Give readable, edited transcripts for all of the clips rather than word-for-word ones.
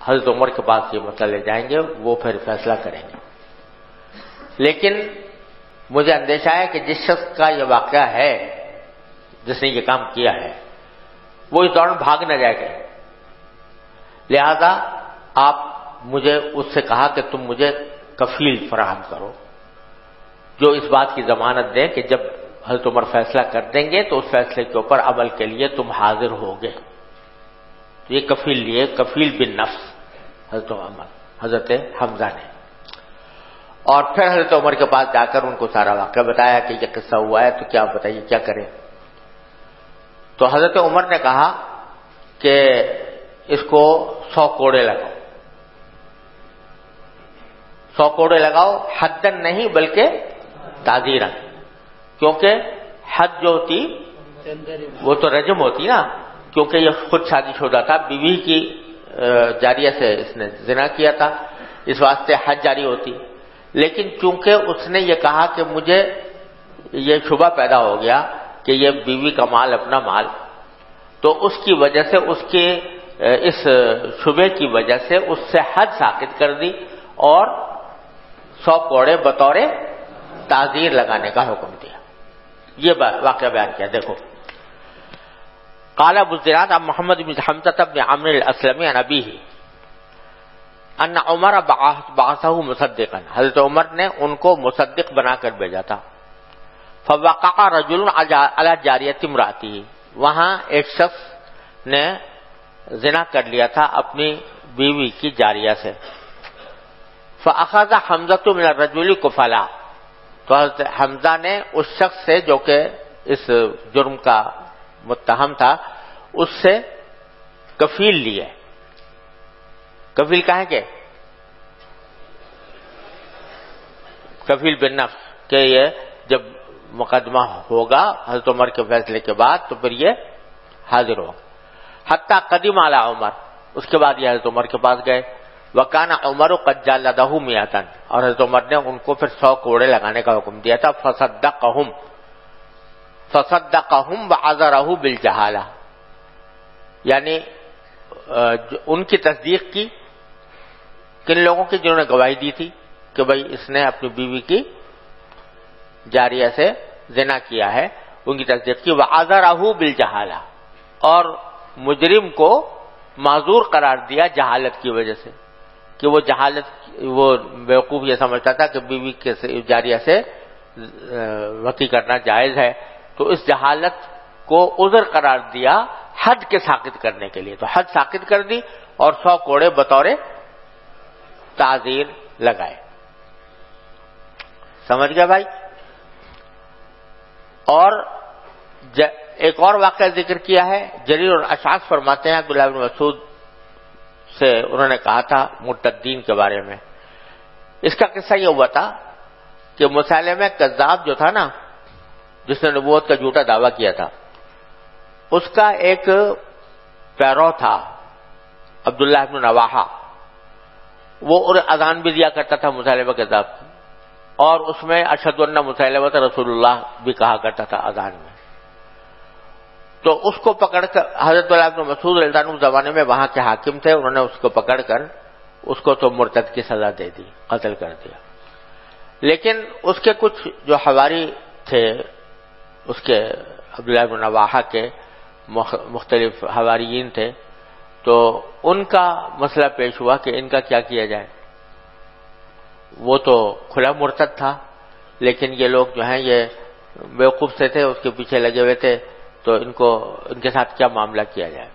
حضرت عمر کے پاس یہ مسئلہ لے جائیں گے، وہ پھر فیصلہ کریں گے. لیکن مجھے اندیشہ ہے کہ جس شخص کا یہ واقعہ ہے، جس نے یہ کام کیا ہے، وہ اس دوران بھاگ نہ جائے گا. لہذا آپ مجھے اس سے کہا کہ تم مجھے کفیل فراہم کرو جو اس بات کی ضمانت دے کہ جب حضرت عمر فیصلہ کر دیں گے تو اس فیصلے کے اوپر عمل کے لیے تم حاضر ہوگے. تو یہ کفیل لیے، کفیل بن نفس حضرت حمزہ نے. اور پھر حضرت عمر کے پاس جا کر ان کو سارا واقعہ بتایا کہ یہ قصہ ہوا ہے، تو کیا بتائیے کیا کریں. تو حضرت عمر نے کہا کہ اس کو 100 کوڑے لگاؤ. 100 کوڑے لگاؤ، حدن نہیں بلکہ تعزیرن، کیونکہ حد جو ہوتی وہ تو رجم ہوتی نا، کیونکہ یہ خود شادی شدہ تھا، بیوی کی جاریہ سے اس نے زنا کیا تھا، اس واسطے حد جاری ہوتی. لیکن چونکہ اس نے یہ کہا کہ مجھے یہ شبہ پیدا ہو گیا کہ یہ بیوی کا مال اپنا مال، تو اس کی وجہ سے اس کے اس شبے کی وجہ سے اس سے حد ساقط کر دی اور 100 کوڑے بطور تعزیر لگانے کا حکم دیا. یہ واقعہ بیان کیا. دیکھو، قال ابو الزناد عن محمد بن حمزة بن عمرو الاسلمي عن ابيه ان عمر بعثه مصدقا، حضرت عمر نے ان کو مصدق بنا کر بھیجا تھا. فوقع رجل على جاریة امرأته، وہاں ایک شخص نے زنا کر لیا تھا اپنی بیوی کی جاریہ سے. فاخذ حمزة من الرجل کفلا، تو حضرت حمزہ نے اس شخص سے جو کہ اس جرم کا متہم تھا اس سے کفیل لیے. کفیل کہیں گے کفیل بن نفس، کہ یہ جب مقدمہ ہوگا حضرت عمر کے فیصلے کے بعد تو پھر یہ حاضر ہوگا. حتیٰ قدیم علی عمر، اس کے بعد یہ حضرت عمر کے پاس گئے. وکان عمر قد جلدہ میاتن، اور حضرت عمر نے ان کو پھر 100 کوڑے لگانے کا حکم دیا تھا. فصدقہم وعذرہ بالجہالہ، یعنی ان کی تصدیق کی. کن لوگوں کی؟ جنہوں نے گواہی دی تھی کہ بھائی اس نے اپنی بیوی کی جاریہ سے زنا کیا ہے، ان کی تصدیق کی. وعذرہ بالجہالہ، اور مجرم کو معذور قرار دیا جہالت کی وجہ سے، کہ وہ جہالت، وہ بیوقوف یہ سمجھتا تھا کہ بیوی کے جاریہ سے وطی کرنا جائز ہے، تو اس جہالت کو عذر قرار دیا حد کے ساقط کرنے کے لیے. تو حد ساقط کر دی اور 100 کوڑے بطور تعزیر لگائے. سمجھ گیا بھائی؟ اور ایک اور واقعہ ذکر کیا ہے. جریر اور اشعث فرماتے ہیں عبداللہ بن مسعود سے انہوں نے کہا تھا مرتدین کے بارے میں. اس کا قصہ یہ ہوا تھا کہ مسیلمہ کذاب جو تھا نا، جس نے نبوت کا جھوٹا دعویٰ کیا تھا، اس کا ایک پیرو تھا عبداللہ بن رواحہ. وہ اذان بھی دیا کرتا تھا مسیلمہ کذاب، اور اس میں اشہد ان مسیلمہ رسول اللہ بھی کہا کرتا تھا اذان میں. تو اس کو پکڑ کر حضرت عبداللہ بن مسعود رضی اللہ عنہ زمانے میں وہاں کے حاکم تھے، انہوں نے اس کو پکڑ کر اس کو تو مرتد کی سزا دے دی، قتل کر دیا. لیکن اس کے کچھ جو حواری تھے، اس کے عبداللہ بن رواحہ کے مختلف حواریین تھے، تو ان کا مسئلہ پیش ہوا کہ ان کا کیا کیا جائے. وہ تو کھلا مرتد تھا، لیکن یہ لوگ جو ہیں یہ بیوقوف سے تھے، اس کے پیچھے لگے ہوئے تھے، تو ان کے ساتھ کیا معاملہ کیا جائے.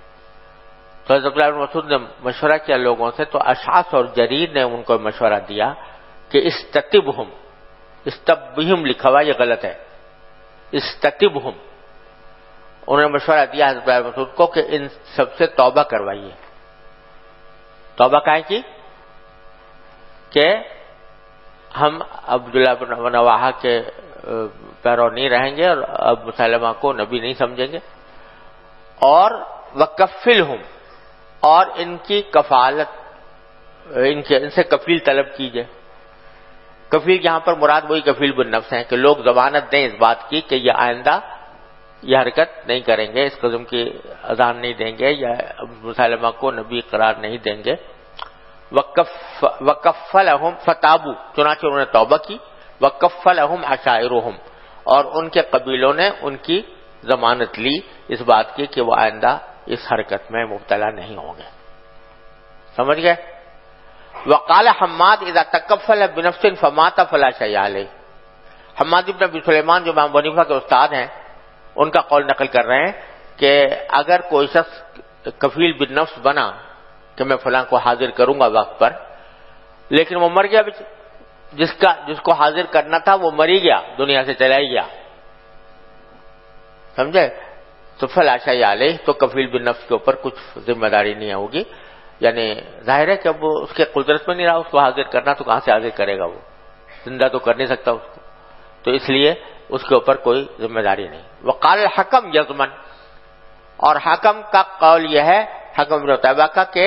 تو حضرت عبداللہ بن مسعود نے مشورہ کیا لوگوں سے، تو اشعث اور جریر نے ان کو مشورہ دیا کہ استبہم لکھا ہوا یہ غلط ہے، استتبہم. انہوں نے مشورہ دیا حضرت عبداللہ بن مسعود کو کہ ان سب سے توبہ کروائیے. توبہ کہیں کی کہ ہم عبداللہ بن رواحہ کے پیرو نہیں رہیں گے اور اب مسلمہ کو نبی نہیں سمجھیں گے. اور وکفلہم، اور ان کی کفالت، ان سے کفیل طلب کیجئے. کفیل یہاں پر مراد وہی کفیل بن نفس ہیں کہ لوگ ضمانت دیں اس بات کی کہ یہ آئندہ یہ حرکت نہیں کریں گے، اس قسم کی اذان نہیں دیں گے یا مسلمہ کو نبی قرار نہیں دیں گے. وکفلہم فتابو، چنانچہ انہوں نے توبہ کی، وکفلہم عشائرہم، اور ان کے قبیلوں نے ان کی ضمانت لی اس بات کی کہ وہ آئندہ اس حرکت میں مبتلا نہیں ہوں گے. سمجھ گئے؟ وقال حماد اذا تکفل بنفس فمات فلا شیء علیہ. حماد بن ابی سلیمان جو امام حنیفہ کے استاد ہیں ان کا قول نقل کر رہے ہیں کہ اگر کوئی شخص کفیل بالنفس بنا کہ میں فلاں کو حاضر کروں گا وقت پر، لیکن وہ مر گیا، جس کو حاضر کرنا تھا وہ مر ہی گیا، دنیا سے چلا ہی گیا، سمجھے؟ تو فلا شیء علیہ، تو کفیل بالنفس کے اوپر کچھ ذمہ داری نہیں ہوگی. یعنی ظاہر ہے کہ اب وہ اس کے قدرت میں نہیں رہا اس کو حاضر کرنا، تو کہاں سے حاضر کرے گا؟ وہ زندہ تو کر نہیں سکتا اس کو، تو اس لیے اس کے اوپر کوئی ذمہ داری نہیں. وقال الحکم یضمن، اور حکم کا قول یہ ہے، حکم بن عتیبہ کا، کہ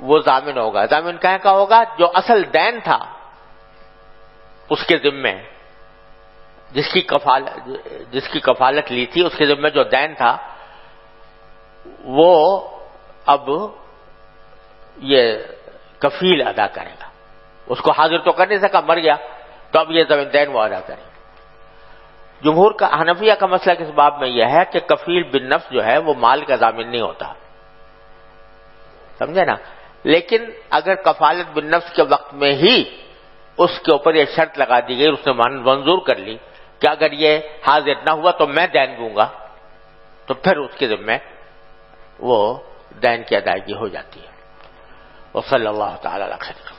وہ ضامن ہوگا. ضامن کہاں کا ہوگا؟ جو اصل دین تھا اس کے ذمے، جس کی کفالت لی تھی اس کے ذمے جو دین تھا، وہ اب یہ کفیل ادا کرے گا. اس کو حاضر تو کر نہیں سکا، مر گیا، تو اب یہ زمین دین وہ ادا کرے گا. جمہور کا، حنفیہ کا مسئلہ اس باب میں یہ ہے کہ کفیل بالنفس جو ہے وہ مال کا ضامن نہیں ہوتا، سمجھے نا؟ لیکن اگر کفالت بالنفس کے وقت میں ہی اس کے اوپر یہ شرط لگا دی گئی، اس نے منظور کر لی کہ اگر یہ حاضر نہ ہوا تو میں دین دوں گا، تو پھر اس کے ذمہ وہ دین کی ادائیگی ہو جاتی ہے. وصلی اللہ تعالی علیہ وسلم.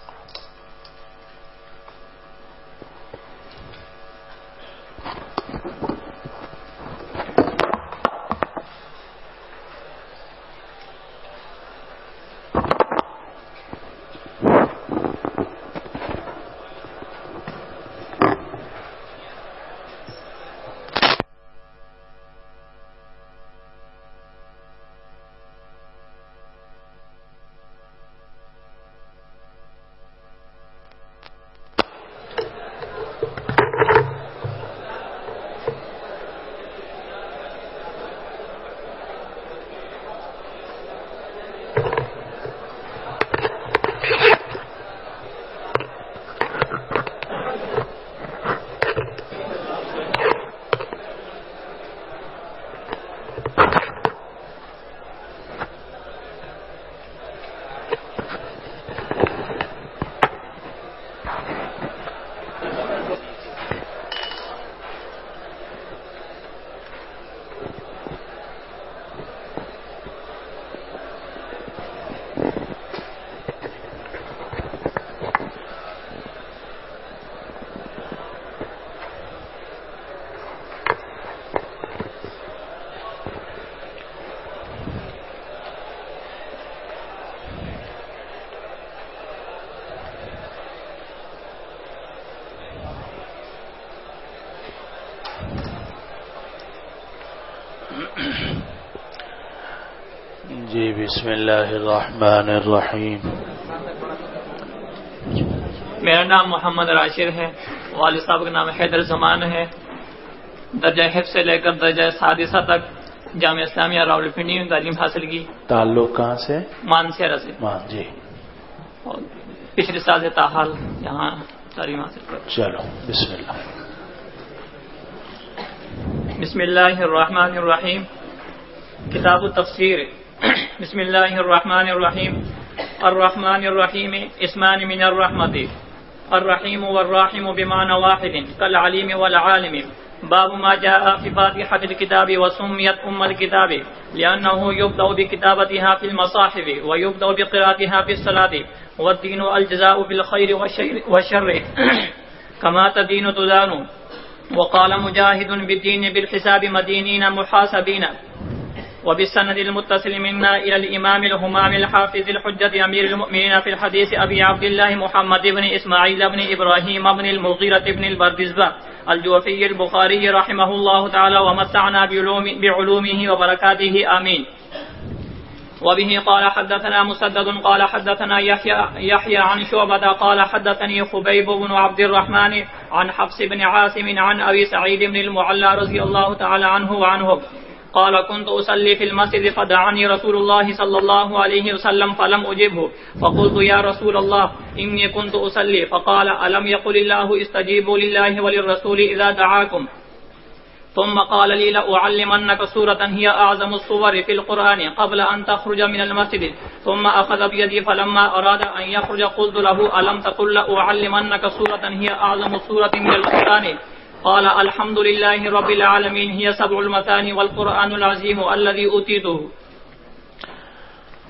جی بسم اللہ الرحمن الرحیم. میرا نام محمد راشد ہے، والد صاحب کا نام حیدر زمان ہے. درجہ حفظ سے لے کر درجہ سادسہ تک جامعہ اسلامیہ راولپنڈی میں تعلیم حاصل کی. تعلق کہاں سے؟ مانسہرہ سے. جی. اور پچھلے سال سے تاحال یہاں تعلیم حاصل کر. چلو بسم اللہ. بسم اللہ الرحمن الرحیم. کتاب التفسیر. بسم اللہ الرحمن الرحیم. الرحمن الرحیم اسمان من الرحمت. الرحیم والراحم بمعنى واحد كالعليم والعالم. باب ما جاء في فاتحة الكتاب وسميت أم الكتاب لأنه يبدأ بكتابتها في المصاحف ويبدأ بقراءتها في الصلاة. والدين الجزاء بالخير والشر كما تدين تدان. وقال مجاهد بالدين بالحساب مدينين محاسبين. وبالسند المتصل منا إلى الإمام الهمام الحافظ الحجة أمير المؤمنين في الحديث أبي عبد الله محمد بن إسماعيل بن إبراهيم بن المغيرة بن البردزبة الجوفي البخاري رحمه الله تعالى ومتعنا بعلومه وبركاته آمين. وبه قال حدثنا مسدد قال حدثنا يحيى عن شعبة قال حدثني خبيب بن عبد الرحمن عن حفص بن عاصم عن أبي سعيد بن المعلى رضي الله تعالى عنه وعنه قال كنت أصلي في المسجد فدعاني رسول الله صلى الله عليه وسلم فلم أجبه فقلت يا رسول الله إني كنت أصلي فقال ألم يقل الله استجيبوا لله وللرسول إذا دعاكم ثم قال لي لأعلمنك سورة هي أعظم السور في القرآن قبل أن تخرج من المسجد ثم أخذ بيدي فلما أراد أن يخرج قلت له ألم تقل لأعلمنك سورة هي أعظم سورة من القرآن قال الحمد لله رب العالمين هي سبع المثاني والقرآن العظيم الذي أوتيته.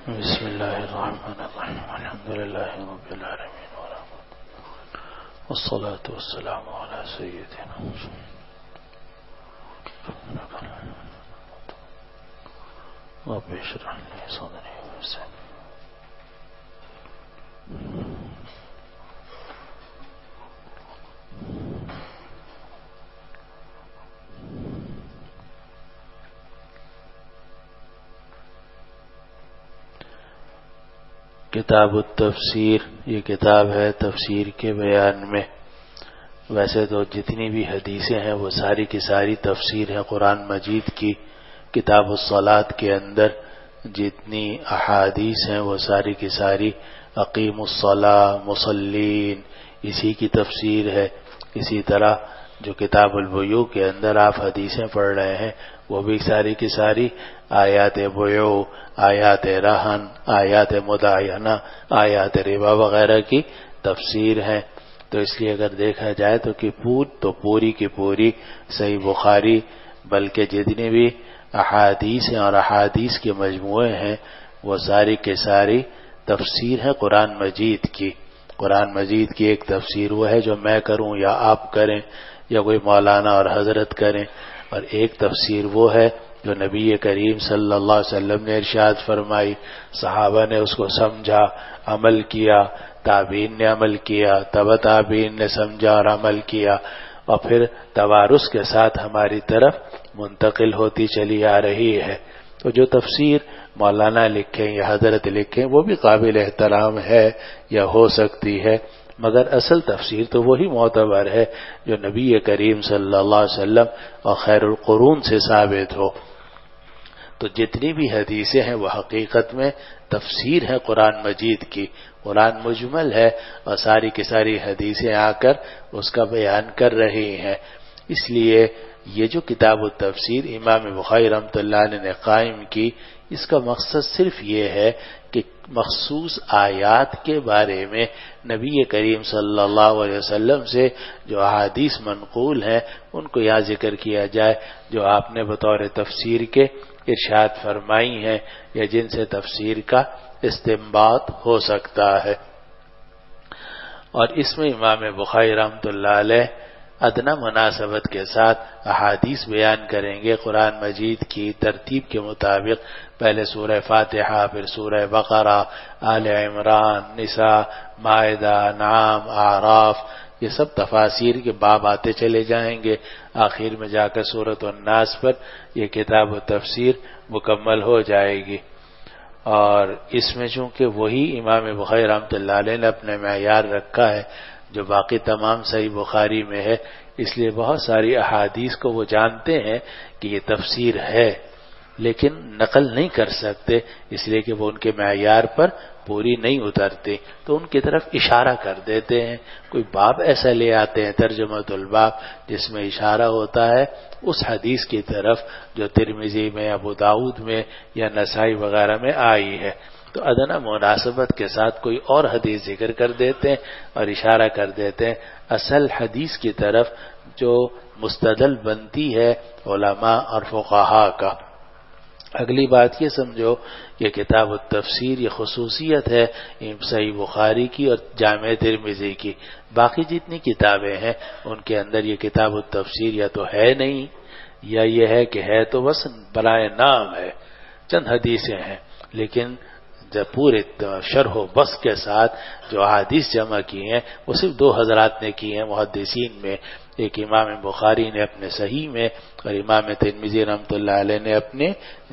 بسم الله الرحمن الرحيم الحمد لله رب العالمين والصلاة والسلام على سيدنا رب اشرح لي صدري ويسر کتاب التفسیر، یہ کتاب ہے تفسیر کے بیان میں. ویسے تو جتنی بھی حدیثیں ہیں وہ ساری کی ساری تفسیر ہے قرآن مجید کی. کتاب الصلاۃ کے اندر جتنی احادیث ہیں وہ ساری کی ساری اقیم الصلاۃ مصلین اسی کی تفسیر ہے. اسی طرح جو کتاب البیوع کے اندر آپ حدیثیں پڑھ رہے ہیں وہ بھی ساری کی ساری آیات بیوع، آیات رہن، آیات مداینہ، آیات ربا وغیرہ کی تفسیر ہیں. تو اس لیے اگر دیکھا جائے تو پوری کی پوری صحیح بخاری بلکہ جتنی بھی احادیث ہیں اور احادیث کے مجموعے ہیں وہ ساری کے ساری تفسیر ہے قرآن مجید کی. قرآن مجید کی ایک تفسیر وہ ہے جو میں کروں یا آپ کریں یا کوئی مولانا اور حضرت کریں، اور ایک تفسیر وہ ہے جو نبی کریم صلی اللہ علیہ وسلم نے ارشاد فرمائی، صحابہ نے اس کو سمجھا، عمل کیا، تابعین نے عمل کیا، تبع تابعین نے سمجھا اور عمل کیا، اور پھر توارث کے ساتھ ہماری طرف منتقل ہوتی چلی آ رہی ہے. تو جو تفسیر مولانا لکھیں یا حضرت لکھیں وہ بھی قابل احترام ہے یا ہو سکتی ہے، مگر اصل تفسیر تو وہی معتبر ہے جو نبی کریم صلی اللہ علیہ وسلم اور خیر القرون سے ثابت ہو. تو جتنی بھی حدیثیں ہیں وہ حقیقت میں تفسیر ہے قرآن مجید کی. قرآن مجمل ہے اور ساری کی ساری حدیثیں آ کر اس کا بیان کر رہی ہیں. اس لیے یہ جو کتاب التفسیر امام بخاری رحمۃ اللہ علیہ نے قائم کی، اس کا مقصد صرف یہ ہے کہ مخصوص آیات کے بارے میں نبی کریم صلی اللہ علیہ وسلم سے جو احادیث منقول ہیں ان کو یہاں ذکر کیا جائے، جو آپ نے بطور تفسیر کے ارشاد فرمائی ہیں یا جن سے تفسیر کا استنباط ہو سکتا ہے. اور اس میں امام بخاری رحمۃ اللہ علیہ ادنا مناسبت کے ساتھ احادیث بیان کریں گے قرآن مجید کی ترتیب کے مطابق. پہلے سورہ فاتحہ، پھر سورہ بقرہ، آل عمران، نساء، مائدہ، انعام، اعراف، یہ سب تفاسیر کے باب آتے چلے جائیں گے. آخر میں جا کر سورۃ الناس پر یہ کتاب و تفسیر مکمل ہو جائے گی. اور اس میں چونکہ وہی امام بخاری رحمۃ اللہ علیہ نے اپنے معیار رکھا ہے جو باقی تمام صحیح بخاری میں ہے، اس لیے بہت ساری احادیث کو وہ جانتے ہیں کہ یہ تفسیر ہے لیکن نقل نہیں کر سکتے، اس لیے کہ وہ ان کے معیار پر پوری نہیں اترتی، تو ان کی طرف اشارہ کر دیتے ہیں. کوئی باب ایسا لے آتے ہیں ترجمۃ الباب جس میں اشارہ ہوتا ہے اس حدیث کی طرف جو ترمذی میں، ابو داؤد میں یا نسائی وغیرہ میں آئی ہے، تو ادنا مناسبت کے ساتھ کوئی اور حدیث ذکر کر دیتے ہیں اور اشارہ کر دیتے ہیں اصل حدیث کی طرف جو مستدل بنتی ہے علماء اور فقہاء کا. اگلی بات یہ سمجھو کہ کتاب التفسیر یہ خصوصیت ہے صحیح بخاری کی اور جامع ترمذی کی. باقی جتنی کتابیں ہیں ان کے اندر یہ کتاب التفسیر یا تو ہے نہیں یا یہ ہے کہ ہے تو بس برائے نام ہے، چند حدیثیں ہیں، لیکن جب پورے شرح و بس کے ساتھ جو احادیث جمع کی ہیں وہ صرف دو حضرات نے کی ہیں محدثین میں. ایک امام بخاری نے اپنے صحیح میں اور امام ترمذی رحمۃ اللہ علیہ نے اپنے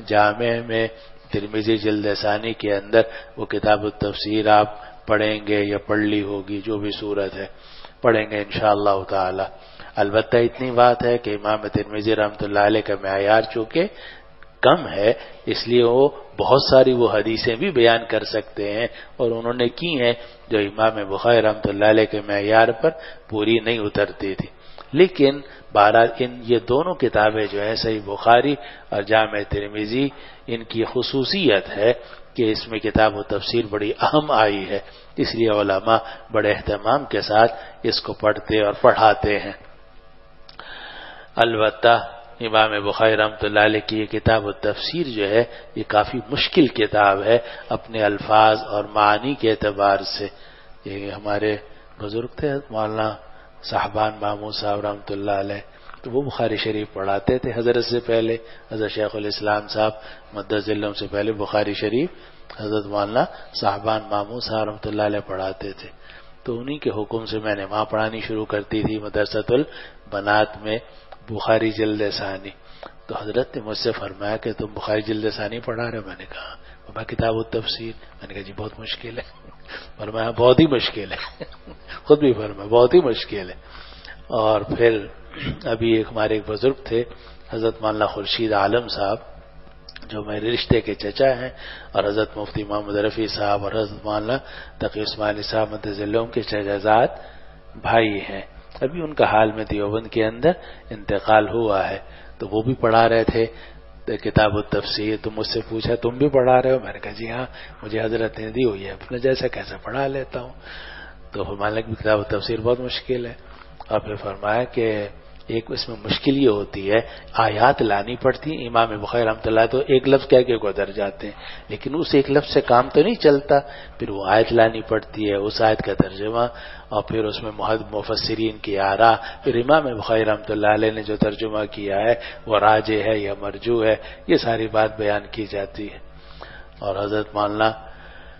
جامع میں. ترمذی جلد ثانی کے اندر وہ کتاب التفسیر آپ پڑھیں گے یا پڑھ لی ہوگی، جو بھی صورت ہے پڑھیں گے انشاءاللہ تعالی. البتہ اتنی بات ہے کہ امام ترمذی رحمۃ اللہ علیہ کا معیار چونکہ کم ہے، اس لیے وہ بہت ساری وہ حدیثیں بھی بیان کر سکتے ہیں، اور انہوں نے کی ہیں جو امام بخاری رحمۃ اللہ علیہ کے معیار پر پوری نہیں اترتی تھی۔ لیکن بہرحال یہ دونوں کتابیں جو ہیں صحیح بخاری اور جامع ترمذی، ان کی خصوصیت ہے کہ اس میں کتاب و تفسیر بڑی اہم آئی ہے، اس لیے علماء بڑے اہتمام کے ساتھ اس کو پڑھتے اور پڑھاتے ہیں۔ البتہ امام بخاری رحمۃ اللہ علیہ کی یہ کتاب التفسیر جو ہے یہ کافی مشکل کتاب ہے اپنے الفاظ اور معانی کے اعتبار سے۔ یہ ہمارے بزرگ تھے مولانا صاحبان ماموں صاحب رحمۃ اللہ علیہ، تو وہ بخاری شریف پڑھاتے تھے حضرت سے پہلے، حضرت شیخ الاسلام صاحب مدثر اللہ سے پہلے بخاری شریف حضرت مولانا صاحبان ماموں صاحب رحمۃ اللہ علیہ پڑھاتے تھے، تو انہی کے حکم سے میں نے وہاں پڑھانی شروع کرتی تھی مدرسۃ البنات میں بخاری جلد ثانی۔ تو حضرت نے مجھ سے فرمایا کہ تم بخاری جلد ثانی پڑھا رہے ہو؟ میں نے کہا بابا کتاب التفسیر۔ میں نے کہا جی بہت مشکل ہے۔ فرمایا بہت ہی مشکل ہے، خود بھی فرمایا بہت ہی مشکل ہے۔ اور پھر ابھی ہمارے ایک بزرگ تھے حضرت مولانا خورشید عالم صاحب جو میرے رشتے کے چچا ہیں، اور حضرت مفتی محمد رفیع صاحب اور حضرت مولانا تقی عثمانی صاحب مدظلہم کے چچازاد بھائی ہیں۔ ابھی ان کا حال میں دیوبند کے اندر انتقال ہوا ہے، تو وہ بھی پڑھا رہے تھے کتاب التفسیر۔ تو مجھ سے پوچھا تم بھی پڑھا رہے ہو؟ میں نے کہا جی ہاں، مجھے حضرت نے دی ہوئی ہے، اپنے جیسا کیسے پڑھا لیتا ہوں۔ تو فرمایا کہ کتاب التفسیر بہت مشکل ہے، اور پھر فرمایا کہ ایک اس میں مشکل یہ ہوتی ہے آیات لانی پڑتی ہیں۔ امام بخاری رحمۃ اللہ تو ایک لفظ کہہ کے گزر جاتے ہیں، لیکن اس ایک لفظ سے کام تو نہیں چلتا، پھر وہ آیت لانی پڑتی ہے، اس آیت کا ترجمہ، اور پھر اس میں مفسرین کی آراء، پھر امام بخاری رحمۃ اللہ علیہ نے جو ترجمہ کیا ہے وہ راجح ہے یا مرجوح ہے، یہ ساری بات بیان کی جاتی ہے۔ اور حضرت مولانا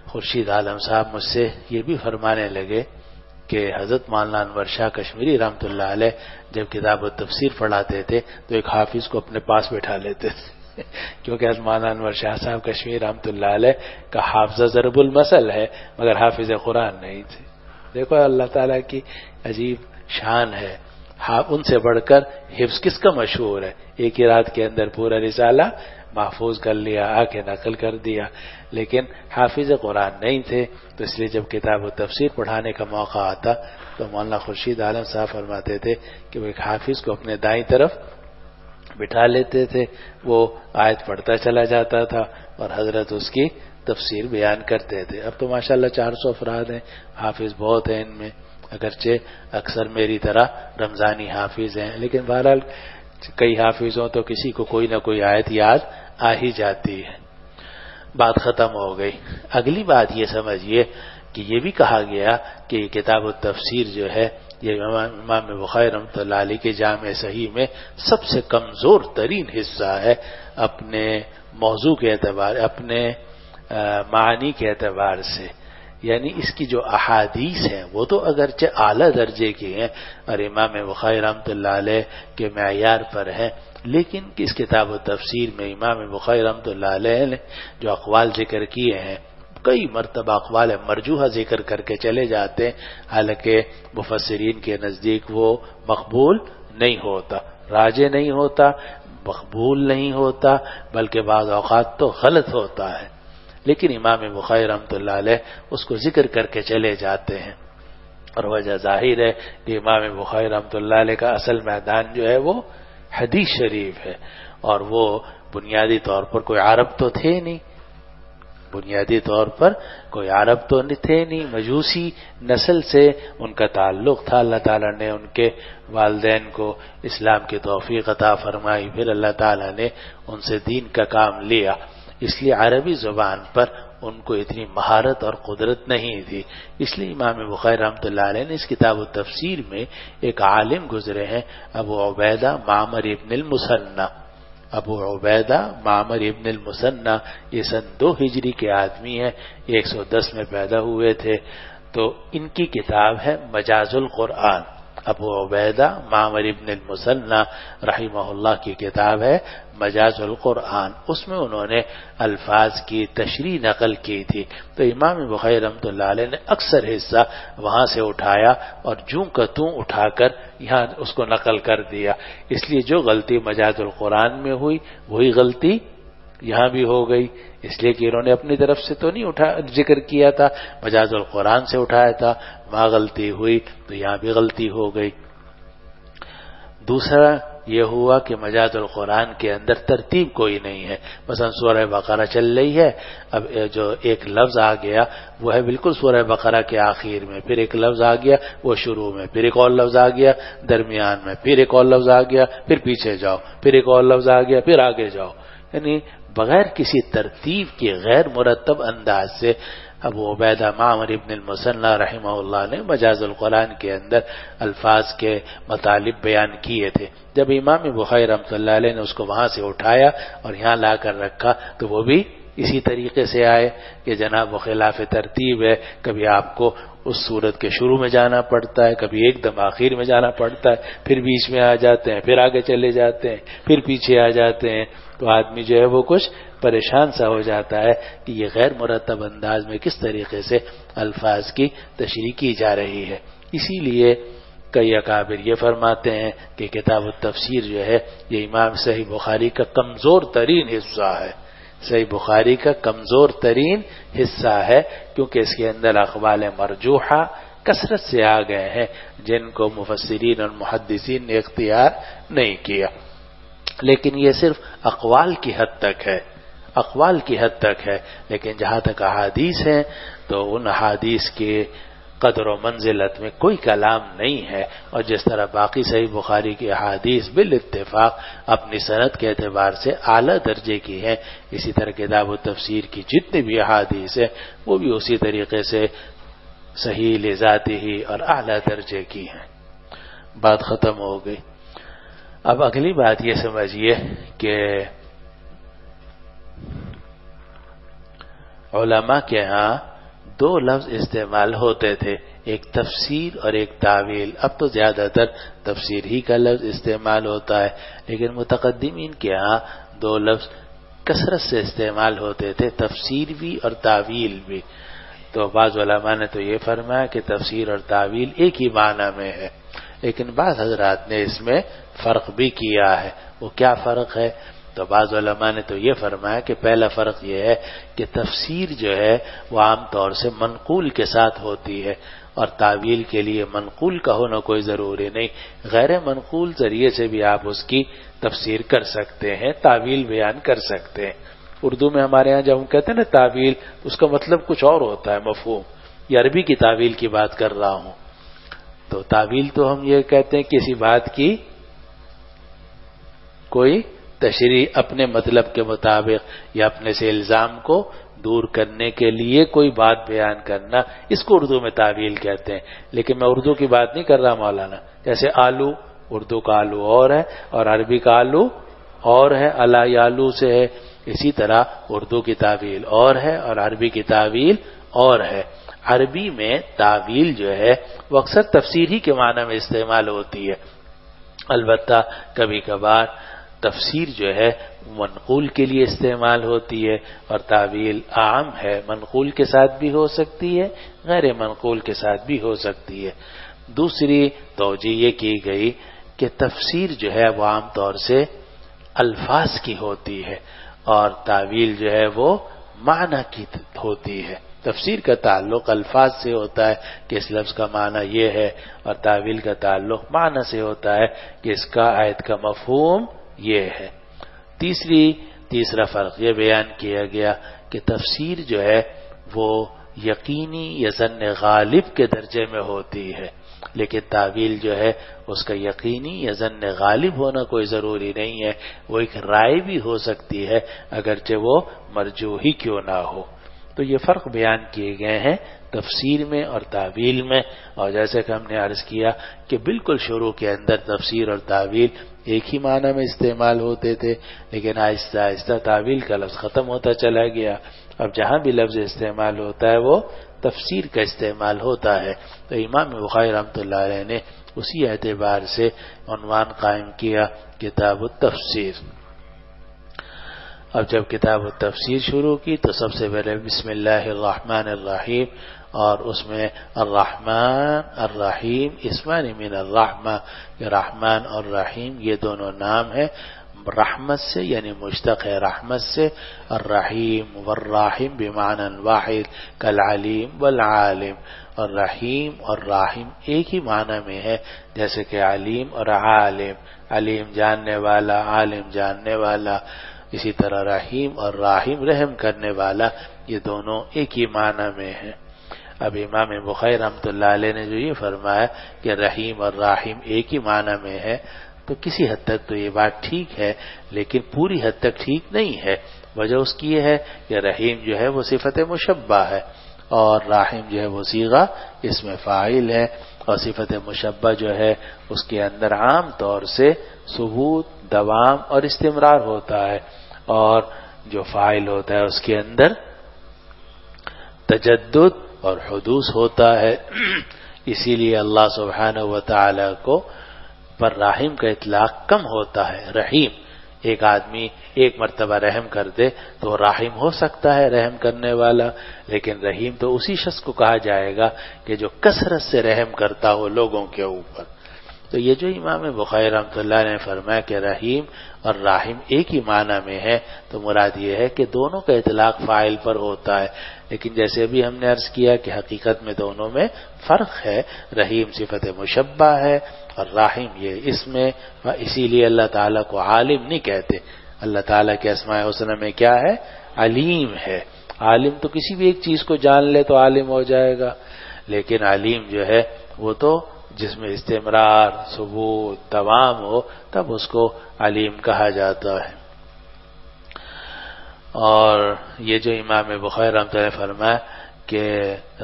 خورشید عالم صاحب مجھ سے یہ بھی فرمانے لگے کہ حضرت مولانا انور شاہ کشمیری رحمۃ اللہ علیہ جب کتاب و تفسیر پڑھاتے تھے تو ایک حافظ کو اپنے پاس بٹھا لیتے تھے، کیونکہ حضرت مولانا انور شاہ صاحب کشمیری رحمۃ اللہ علیہ کا حافظہ ضرب المثل ہے مگر حافظ قرآن نہیں تھے۔ دیکھو اللہ تعالیٰ کی عجیب شان ہے، ان سے بڑھ کر حفظ کس کا مشہور ہے؟ ایک ہی رات کے اندر پورا رسالہ محفوظ کر لیا، آ کے نقل کر دیا، لیکن حافظ قرآن نہیں تھے۔ تو اس لیے جب کتاب و تفسیر پڑھانے کا موقع آتا تو مولانا خورشید عالم صاحب فرماتے تھے کہ وہ ایک حافظ کو اپنے دائیں طرف بٹھا لیتے تھے، وہ آیت پڑھتا چلا جاتا تھا اور حضرت اس کی تفسیر بیان کرتے تھے۔ اب تو ماشاءاللہ 400 افراد ہیں، حافظ بہت ہیں ان میں، اگرچہ اکثر میری طرح رمضانی حافظ ہیں، لیکن بہرحال کئی حافظوں تو کسی کو کوئی نہ کوئی آیت یاد آ ہی جاتی ہے۔ بات ختم ہو گئی۔ اگلی بات یہ سمجھیے کہ یہ بھی کہا گیا کہ یہ کتاب التفسیر جو ہے یہ امام بخاری رحمۃ اللہ علیہ کے جامع صحیح میں سب سے کمزور ترین حصہ ہے، اپنے موضوع کے اعتبار، اپنے معانی کے اعتبار سے، یعنی اس کی جو احادیث ہیں وہ تو اگرچہ اعلیٰ درجے کی ہیں اور امام بخاری رحمۃ اللہ علیہ کے معیار پر ہیں، لیکن اس کتاب و تفسیر میں امام بخاری رحمۃ اللہ علیہ نے جو اقوال ذکر کیے ہیں، کئی مرتبہ اقوال مرجوحہ ذکر کر کے چلے جاتے ہیں، حالانکہ مفسرین کے نزدیک وہ مقبول نہیں ہوتا، راجح نہیں ہوتا، مقبول نہیں ہوتا، بلکہ بعض اوقات تو غلط ہوتا ہے، لیکن امام بخاری رحمۃ اللہ علیہ اس کو ذکر کر کے چلے جاتے ہیں۔ اور وجہ ظاہر ہے کہ امام بخاری رحمۃ اللہ علیہ کا اصل میدان جو ہے وہ حدیث شریف ہے، اور وہ بنیادی طور پر کوئی عرب تو تھے نہیں، بنیادی طور پر کوئی عرب تو تھے نہیں، مجوسی نسل سے ان کا تعلق تھا۔ اللہ تعالیٰ نے ان کے والدین کو اسلام کی توفیق عطا فرمائی، پھر اللہ تعالیٰ نے ان سے دین کا کام لیا، اس لیے عربی زبان پر ان کو اتنی مہارت اور قدرت نہیں تھی۔ اس لیے امام بخاری رحمۃ اللہ علیہ نے اس کتاب التفسیر میں ایک عالم گزرے ہیں، ابو عبیدہ معمر ابن المثنی۔ ابو عبیدہ معمر ابن المثنی یہ سن 2 ہجری کے آدمی ہیں، 110 میں پیدا ہوئے تھے۔ تو ان کی کتاب ہے مجاز القرآن۔ ابو عبیدہ معمر ابن المثنی رحمہ اللہ کی کتاب ہے مجاز القرآن، اس میں انہوں نے الفاظ کی تشریح نقل کی تھی، تو امام بخاری رحمۃ اللہ علیہ نے اکثر حصہ وہاں سے اٹھایا اور جوں کا توں اٹھا کر یہاں اس کو نقل کر دیا۔ اس لیے جو غلطی مجاز القرآن میں ہوئی وہی غلطی یہاں بھی ہو گئی، اس لیے کہ انہوں نے اپنی طرف سے تو نہیں ذکر کیا تھا، مجاز القرآن سے اٹھایا تھا، وہاں غلطی ہوئی تو یہاں بھی غلطی ہو گئی۔ دوسرا یہ ہوا کہ مجاز القرآن کے اندر ترتیب کوئی نہیں ہے، مثلا سورہ بقرہ چل رہی ہے، اب جو ایک لفظ آ گیا وہ ہے بالکل سورہ بقرہ کے آخر میں، پھر ایک لفظ آ گیا وہ شروع میں، پھر ایک اور لفظ آ گیا درمیان میں، پھر ایک اور لفظ آ گیا پھر پیچھے جاؤ، پھر ایک اور لفظ آ گیا پھر آگے جاؤ، یعنی بغیر کسی ترتیب کے غیر مرتب انداز سے ابو عبیدہ معمر ابن المثنى رحمہ اللہ نے مجاز القرآن کے اندر الفاظ کے مطالب بیان کیے تھے۔ جب امام بخاری رحمۃ اللہ علیہ نے اس کو وہاں سے اٹھایا اور یہاں لا کر رکھا تو وہ بھی اسی طریقے سے آئے کہ جناب وہ خلاف ترتیب ہے، کبھی آپ کو اس صورت کے شروع میں جانا پڑتا ہے، کبھی ایک دم آخر میں جانا پڑتا ہے، پھر بیچ میں آ جاتے ہیں، پھر آگے چلے جاتے ہیں، پھر پیچھے آ جاتے ہیں، تو آدمی جو ہے وہ کچھ پریشان سا ہو جاتا ہے کہ یہ غیر مرتب انداز میں کس طریقے سے الفاظ کی تشریح کی جا رہی ہے۔ اسی لیے کئی اکابر یہ فرماتے ہیں کہ کتاب التفسیر جو ہے یہ امام صحیح بخاری کا کمزور ترین حصہ ہے، صحیح بخاری کا کمزور ترین حصہ ہے، کیونکہ اس کے اندر اقوال مرجوحہ کثرت سے آ گئے ہیں جن کو مفسرین اور محدثین نے اختیار نہیں کیا۔ لیکن یہ صرف اقوال کی حد تک ہے، اقوال کی حد تک ہے، لیکن جہاں تک احادیث ہیں تو ان احادیث کے قدر و منزلت میں کوئی کلام نہیں ہے، اور جس طرح باقی صحیح بخاری کی احادیث بالاتفاق اپنی سند کے اعتبار سے اعلیٰ درجے کی ہیں، اسی طرح کتاب التفسیر کی جتنی بھی احادیث ہیں وہ بھی اسی طریقے سے صحیح لذاتی ہی اور اعلیٰ درجے کی ہیں۔ بات ختم ہو گئی۔ اب اگلی بات یہ سمجھیے کہ علماء کے ہاں دو لفظ استعمال ہوتے تھے، ایک تفسیر اور ایک تاویل۔ اب تو زیادہ تر تفسیر ہی کا لفظ استعمال ہوتا ہے، لیکن متقدمین کے ہاں دو لفظ کثرت سے استعمال ہوتے تھے، تفسیر بھی اور تاویل بھی۔ تو بعض علماء نے تو یہ فرمایا کہ تفسیر اور تاویل ایک ہی معنی میں ہے، لیکن بعض حضرات نے اس میں فرق بھی کیا ہے۔ وہ کیا فرق ہے؟ تو بعض علماء نے تو یہ فرمایا کہ پہلا فرق یہ ہے کہ تفسیر جو ہے وہ عام طور سے منقول کے ساتھ ہوتی ہے، اور تاویل کے لیے منقول کا ہونا کوئی ضروری نہیں، غیر منقول ذریعے سے بھی آپ اس کی تفسیر کر سکتے ہیں، تاویل بیان کر سکتے ہیں۔ اردو میں ہمارے ہاں جب ہم کہتے ہیں نا تاویل، اس کا مطلب کچھ اور ہوتا ہے، مفہوم۔ یہ عربی کی تاویل کی بات کر رہا ہوں۔ تو تاویل تو ہم یہ کہتے ہیں کسی بات کی کوئی تشریح اپنے مطلب کے مطابق یا اپنے سے الزام کو دور کرنے کے لیے کوئی بات بیان کرنا، اس کو اردو میں تاویل کہتے ہیں۔ لیکن میں اردو کی بات نہیں کر رہا مولانا، جیسے آلو، اردو کا آلو اور ہے اور عربی کا آلو اور ہے، الا یالو سے ہے، اسی طرح اردو کی تاویل اور ہے اور عربی کی تاویل اور ہے۔ عربی میں تاویل جو ہے وہ اکثر تفسیر ہی کے معنی میں استعمال ہوتی ہے، البتہ کبھی کبھار تفسیر جو ہے منقول کے لیے استعمال ہوتی ہے، اور تاویل عام ہے، منقول کے ساتھ بھی ہو سکتی ہے، غیر منقول کے ساتھ بھی ہو سکتی ہے۔ دوسری توجہ یہ کی گئی کہ تفسیر جو ہے وہ عام طور سے الفاظ کی ہوتی ہے، اور تاویل جو ہے وہ معنی کی ہوتی ہے۔ تفسیر کا تعلق الفاظ سے ہوتا ہے کہ اس لفظ کا معنی یہ ہے، اور تاویل کا تعلق معنی سے ہوتا ہے کہ اس کا آیت کا مفہوم یہ ہے۔ تیسرا فرق یہ بیان کیا گیا کہ تفسیر جو ہے وہ یقینی یا ظن غالب کے درجے میں ہوتی ہے، لیکن تاویل جو ہے اس کا یقینی یا ظن غالب ہونا کوئی ضروری نہیں ہے، وہ ایک رائے بھی ہو سکتی ہے اگرچہ وہ مرجوحی کیوں نہ ہو۔ تو یہ فرق بیان کیے گئے ہیں تفسیر میں اور تاویل میں، اور جیسے کہ ہم نے عرض کیا کہ بالکل شروع کے اندر تفسیر اور تاویل ایک ہی معنی میں استعمال ہوتے تھے، لیکن آہستہ آہستہ تاویل کا لفظ ختم ہوتا چلا گیا، اب جہاں بھی لفظ استعمال ہوتا ہے وہ تفسیر کا استعمال ہوتا ہے۔ تو امام بخاری رحمۃ اللہ علیہ نے اسی اعتبار سے عنوان قائم کیا کتاب التفسیر۔ اب جب کتاب التفسیر شروع کی تو سب سے پہلے بسم اللہ الرحمن الرحیم، اور اس میں الرحمن الرحیم اسمان من الرحمہ، یہ رحمان اور رحیم یہ دونوں نام ہیں، رحمت سے یعنی مشتق ہے رحمت سے، الرحیم والراحم بمعنى واحد کالعلیم والعالم، اور رحیم اور راحم ایک ہی معنی میں ہے، جیسے کہ علیم اور عالم، علیم جاننے والا، عالم جاننے والا، اسی طرح رحیم اور راحم رحم کرنے والا، یہ دونوں ایک ہی معنی میں ہیں۔ اب امام بخاری رحمۃ اللہ علیہ نے جو یہ فرمایا کہ رحیم اور راحم ایک ہی معنی میں ہے، تو کسی حد تک تو یہ بات ٹھیک ہے، لیکن پوری حد تک ٹھیک نہیں ہے۔ وجہ اس کی یہ ہے کہ رحیم جو ہے وہ صفت مشبہ ہے، اور راحم جو ہے وہ صیغہ اسم فاعل ہے، اور صفت مشبہ جو ہے اس کے اندر عام طور سے ثبوت، دوام اور استمرار ہوتا ہے، اور جو فاعل ہوتا ہے اس کے اندر تجدد اور حدوث ہوتا ہے۔ اسی لیے اللہ سبحانہ و تعالی کو پر رحیم کا اطلاق کم ہوتا ہے۔ رحیم ایک آدمی ایک مرتبہ رحم کر دے تو راحم ہو سکتا ہے، رحم کرنے والا، لیکن رحیم تو اسی شخص کو کہا جائے گا کہ جو کثرت سے رحم کرتا ہو لوگوں کے اوپر۔ تو یہ جو امام بخاری رحمۃ اللہ نے فرمایا کہ رحیم اور راحم ایک ہی معنی میں ہے، تو مراد یہ ہے کہ دونوں کا اطلاق فاعل پر ہوتا ہے، لیکن جیسے ابھی ہم نے عرض کیا کہ حقیقت میں دونوں میں فرق ہے۔ رحیم صفت مشبہ ہے اور راحم یہ اسم ہے، اسی لیے اللہ تعالیٰ کو عالم نہیں کہتے۔ اللہ تعالیٰ کے اسماء الحسنی میں کیا ہے؟ علیم ہے۔ عالم تو کسی بھی ایک چیز کو جان لے تو عالم ہو جائے گا، لیکن علیم جو ہے وہ تو جس میں استمرار، ثبوت، دوام ہو تب اس کو علیم کہا جاتا ہے۔ اور یہ جو امام بخاری رحمۃ اللہ نے فرمایا کہ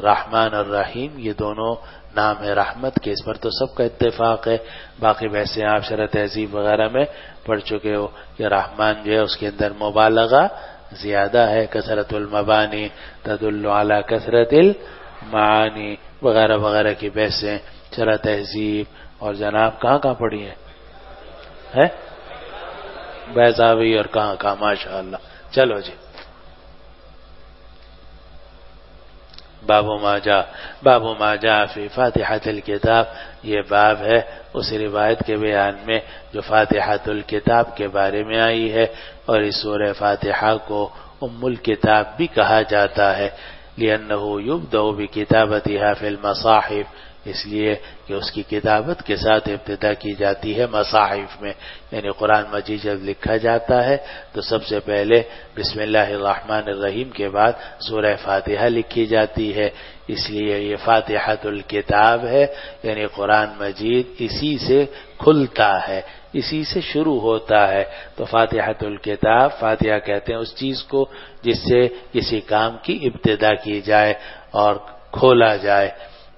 رحمان اور رحیم یہ دونوں نام ہے رحمت کے، اس پر تو سب کا اتفاق ہے۔ باقی ویسے آپ شرح تہذیب وغیرہ میں پڑھ چکے ہو کہ رحمان جو ہے اس کے اندر مبالغہ زیادہ ہے، کثرت المبانی تدل علی کثرت المعانی وغیرہ وغیرہ کی بحثیں شرح تہذیب اور جناب کہاں پڑھی ہے بیضاوی اور کہاں ماشاءاللہ۔ چلو جی، باب ما جاء فی فاتحۃ الکتاب، یہ باب ہے اس روایت کے بیان میں جو فاتحۃ الکتاب کے بارے میں آئی ہے، اور اس سورہ فاتحہ کو ام الکتاب بھی کہا جاتا ہے، لأنه يبدأ بکتابتها فی المصاحف، اس لیے کہ اس کی کتابت کے ساتھ ابتدا کی جاتی ہے مصاحف میں، یعنی قرآن مجید جب لکھا جاتا ہے تو سب سے پہلے بسم اللہ الرحمن الرحیم کے بعد سورہ فاتحہ لکھی جاتی ہے، اس لیے یہ فاتحۃ الکتاب ہے، یعنی قرآن مجید اسی سے کھلتا ہے، اسی سے شروع ہوتا ہے۔ تو فاتحۃ الکتاب، فاتحہ کہتے ہیں اس چیز کو جس سے کسی کام کی ابتدا کی جائے اور کھولا جائے،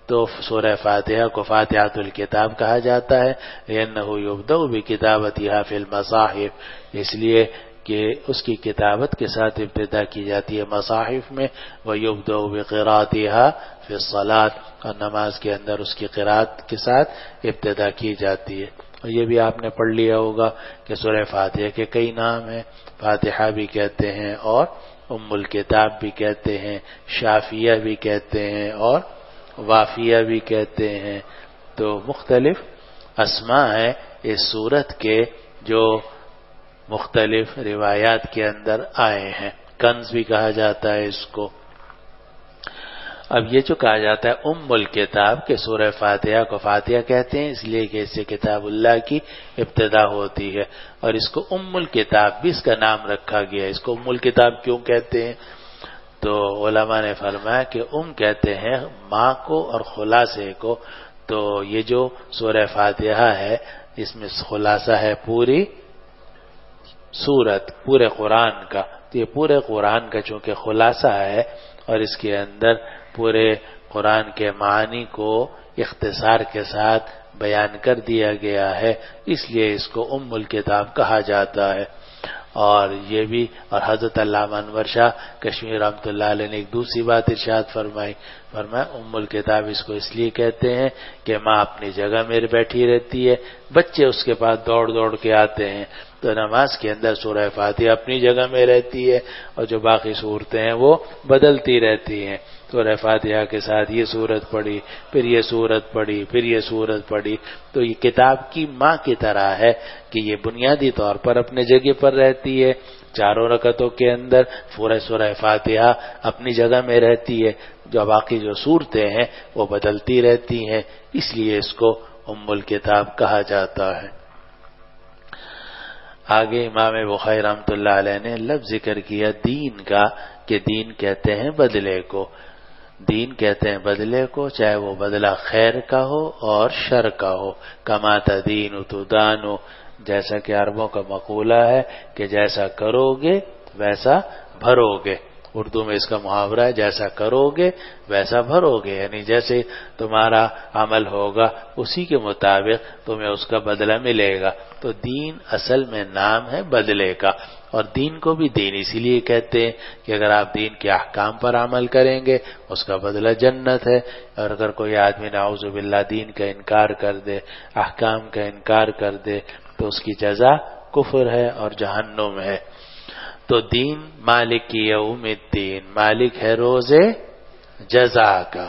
تو سورہ فاتحہ کو فاتحۃ الکتاب کہا جاتا ہے، لأنه يبدأ بکتابتها فی المصاحف، اس لیے کہ اس کی کتابت کے ساتھ ابتدا کی جاتی ہے مصاحف میں، ويبدأ بقراءتها فی الصلاۃ، اور نماز کے اندر اس کی قراءت کے ساتھ ابتدا کی جاتی ہے۔ اور یہ بھی آپ نے پڑھ لیا ہوگا کہ سورہ فاتحہ کے کئی نام ہیں، فاتحہ بھی کہتے ہیں اور ام الکتاب بھی کہتے ہیں، شافیہ بھی کہتے ہیں اور وافیہ بھی کہتے ہیں، تو مختلف اسماء ہیں اس سورت کے جو مختلف روایات کے اندر آئے ہیں۔ کنز بھی کہا جاتا ہے اس کو۔ اب یہ جو کہا جاتا ہے ام الکتاب کہ سورہ فاتحہ کو فاتحہ کہتے ہیں اس لیے کہ اس سے کتاب اللہ کی ابتدا ہوتی ہے، اور اس کو ام الکتاب بھی اس کا نام رکھا گیا ہے۔ اس کو ام الکتاب کیوں کہتے ہیں؟ تو علماء نے فرمایا کہ کہتے ہیں ماں کو اور خلاصے کو، تو یہ جو سورہ فاتحہ ہے اس میں خلاصہ ہے پوری سورت، پورے قرآن کا، تو یہ پورے قرآن کا چونکہ خلاصہ ہے اور اس کے اندر پورے قرآن کے معانی کو اختصار کے ساتھ بیان کر دیا گیا ہے، اس لیے اس کو ام الکتاب کہا جاتا ہے۔ اور یہ بھی، اور حضرت علامہ انور شاہ کشمیر رحمۃ اللہ علیہ نے ایک دوسری بات ارشاد فرمایا ام الکتاب اس کو اس لیے کہتے ہیں کہ ماں اپنی جگہ میں بیٹھی رہتی ہے، بچے اس کے پاس دوڑ کے آتے ہیں، تو نماز کے اندر سورہ فاتحہ اپنی جگہ میں رہتی ہے اور جو باقی صورتیں ہیں وہ بدلتی رہتی ہیں۔ سورہ فاتحہ کے ساتھ یہ سورت پڑھی، پھر یہ سورت پڑھی، پھر یہ سورت پڑھی، تو یہ کتاب کی ماں کی طرح ہے کہ یہ بنیادی طور پر اپنے جگہ پر رہتی ہے، چاروں رکعتوں کے اندر پورا سورہ فاتحہ اپنی جگہ میں رہتی ہے، جو باقی جو صورتیں ہیں وہ بدلتی رہتی ہیں، اس لیے اس کو ام الکتاب کہا جاتا ہے۔ آگے امام بخاری رحمۃ اللہ علیہ نے لفظ ذکر کیا دین کا، کہ دین کہتے ہیں بدلے کو، دین کہتے ہیں بدلے کو، چاہے وہ بدلہ خیر کا ہو اور شر کا ہو، کما تدین تدان، جیسا کہ عربوں کا مقولہ ہے کہ جیسا کرو گے ویسا بھرو گے، اردو میں اس کا محاورہ ہے جیسا کرو گے ویسا بھرو گے، یعنی جیسے تمہارا عمل ہوگا اسی کے مطابق تمہیں اس کا بدلہ ملے گا۔ تو دین اصل میں نام ہے بدلے کا، اور دین کو بھی دین اسی لیے کہتے ہیں کہ اگر آپ دین کے احکام پر عمل کریں گے اس کا بدلہ جنت ہے، اور اگر کوئی آدمی نعوذ باللہ دین کا انکار کر دے، احکام کا انکار کر دے، تو اس کی جزا کفر ہے اور جہنم ہے۔ تو دین مالک یوم الدین، مالک ہے روز جزا کا،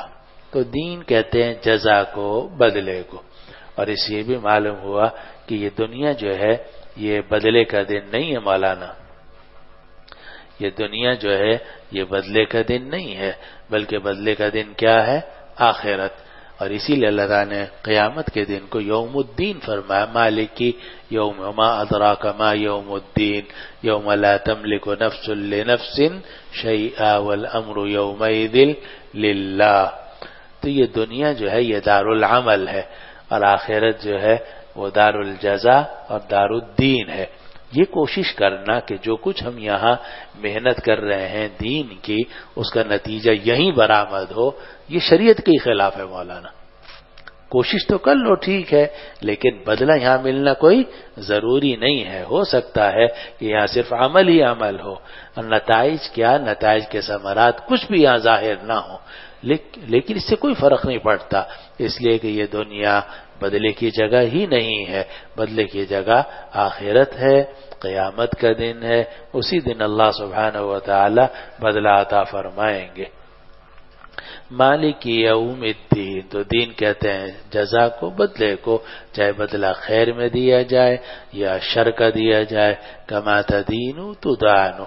تو دین کہتے ہیں جزا کو، بدلے کو۔ اور اس یہ بھی معلوم ہوا کہ یہ دنیا جو ہے یہ بدلے کا دن نہیں ہے مولانا، یہ دنیا جو ہے یہ بدلے کا دن نہیں ہے، بلکہ بدلے کا دن کیا ہے؟ آخرت۔ اور اسی لیے اللہ تعالیٰ نے قیامت کے دن کو یوم الدین فرمایا، مالک کی یوم ما ادراک ما یوم الدین یوم لا تملک نفس لنفس شیئا والامر یومئذ للہ۔ تو یہ دنیا جو ہے یہ دار العمل ہے، اور آخرت جو ہے وہ دار الجزا اور دار الدین ہے۔ یہ کوشش کرنا کہ جو کچھ ہم یہاں محنت کر رہے ہیں دین کی، اس کا نتیجہ یہیں برآمد ہو، یہ شریعت کے خلاف ہے مولانا۔ کوشش تو کر لو ٹھیک ہے، لیکن بدلہ یہاں ملنا کوئی ضروری نہیں ہے، ہو سکتا ہے کہ یہاں صرف عمل ہی عمل ہو، اور نتائج کیا، نتائج کے ثمرات کچھ بھی یہاں ظاہر نہ ہو، لیکن اس سے کوئی فرق نہیں پڑتا، اس لیے کہ یہ دنیا بدلے کی جگہ ہی نہیں ہے، بدلے کی جگہ آخرت ہے، قیامت کا دن ہے، اسی دن اللہ سبحانہ و تعالی بدلہ عطا فرمائیں گے۔ مالک یوم الدین، تو دین کہتے ہیں جزا کو، بدلے کو، چاہے بدلہ خیر میں دیا جائے یا شر کا دیا جائے، کما تدین تدان۔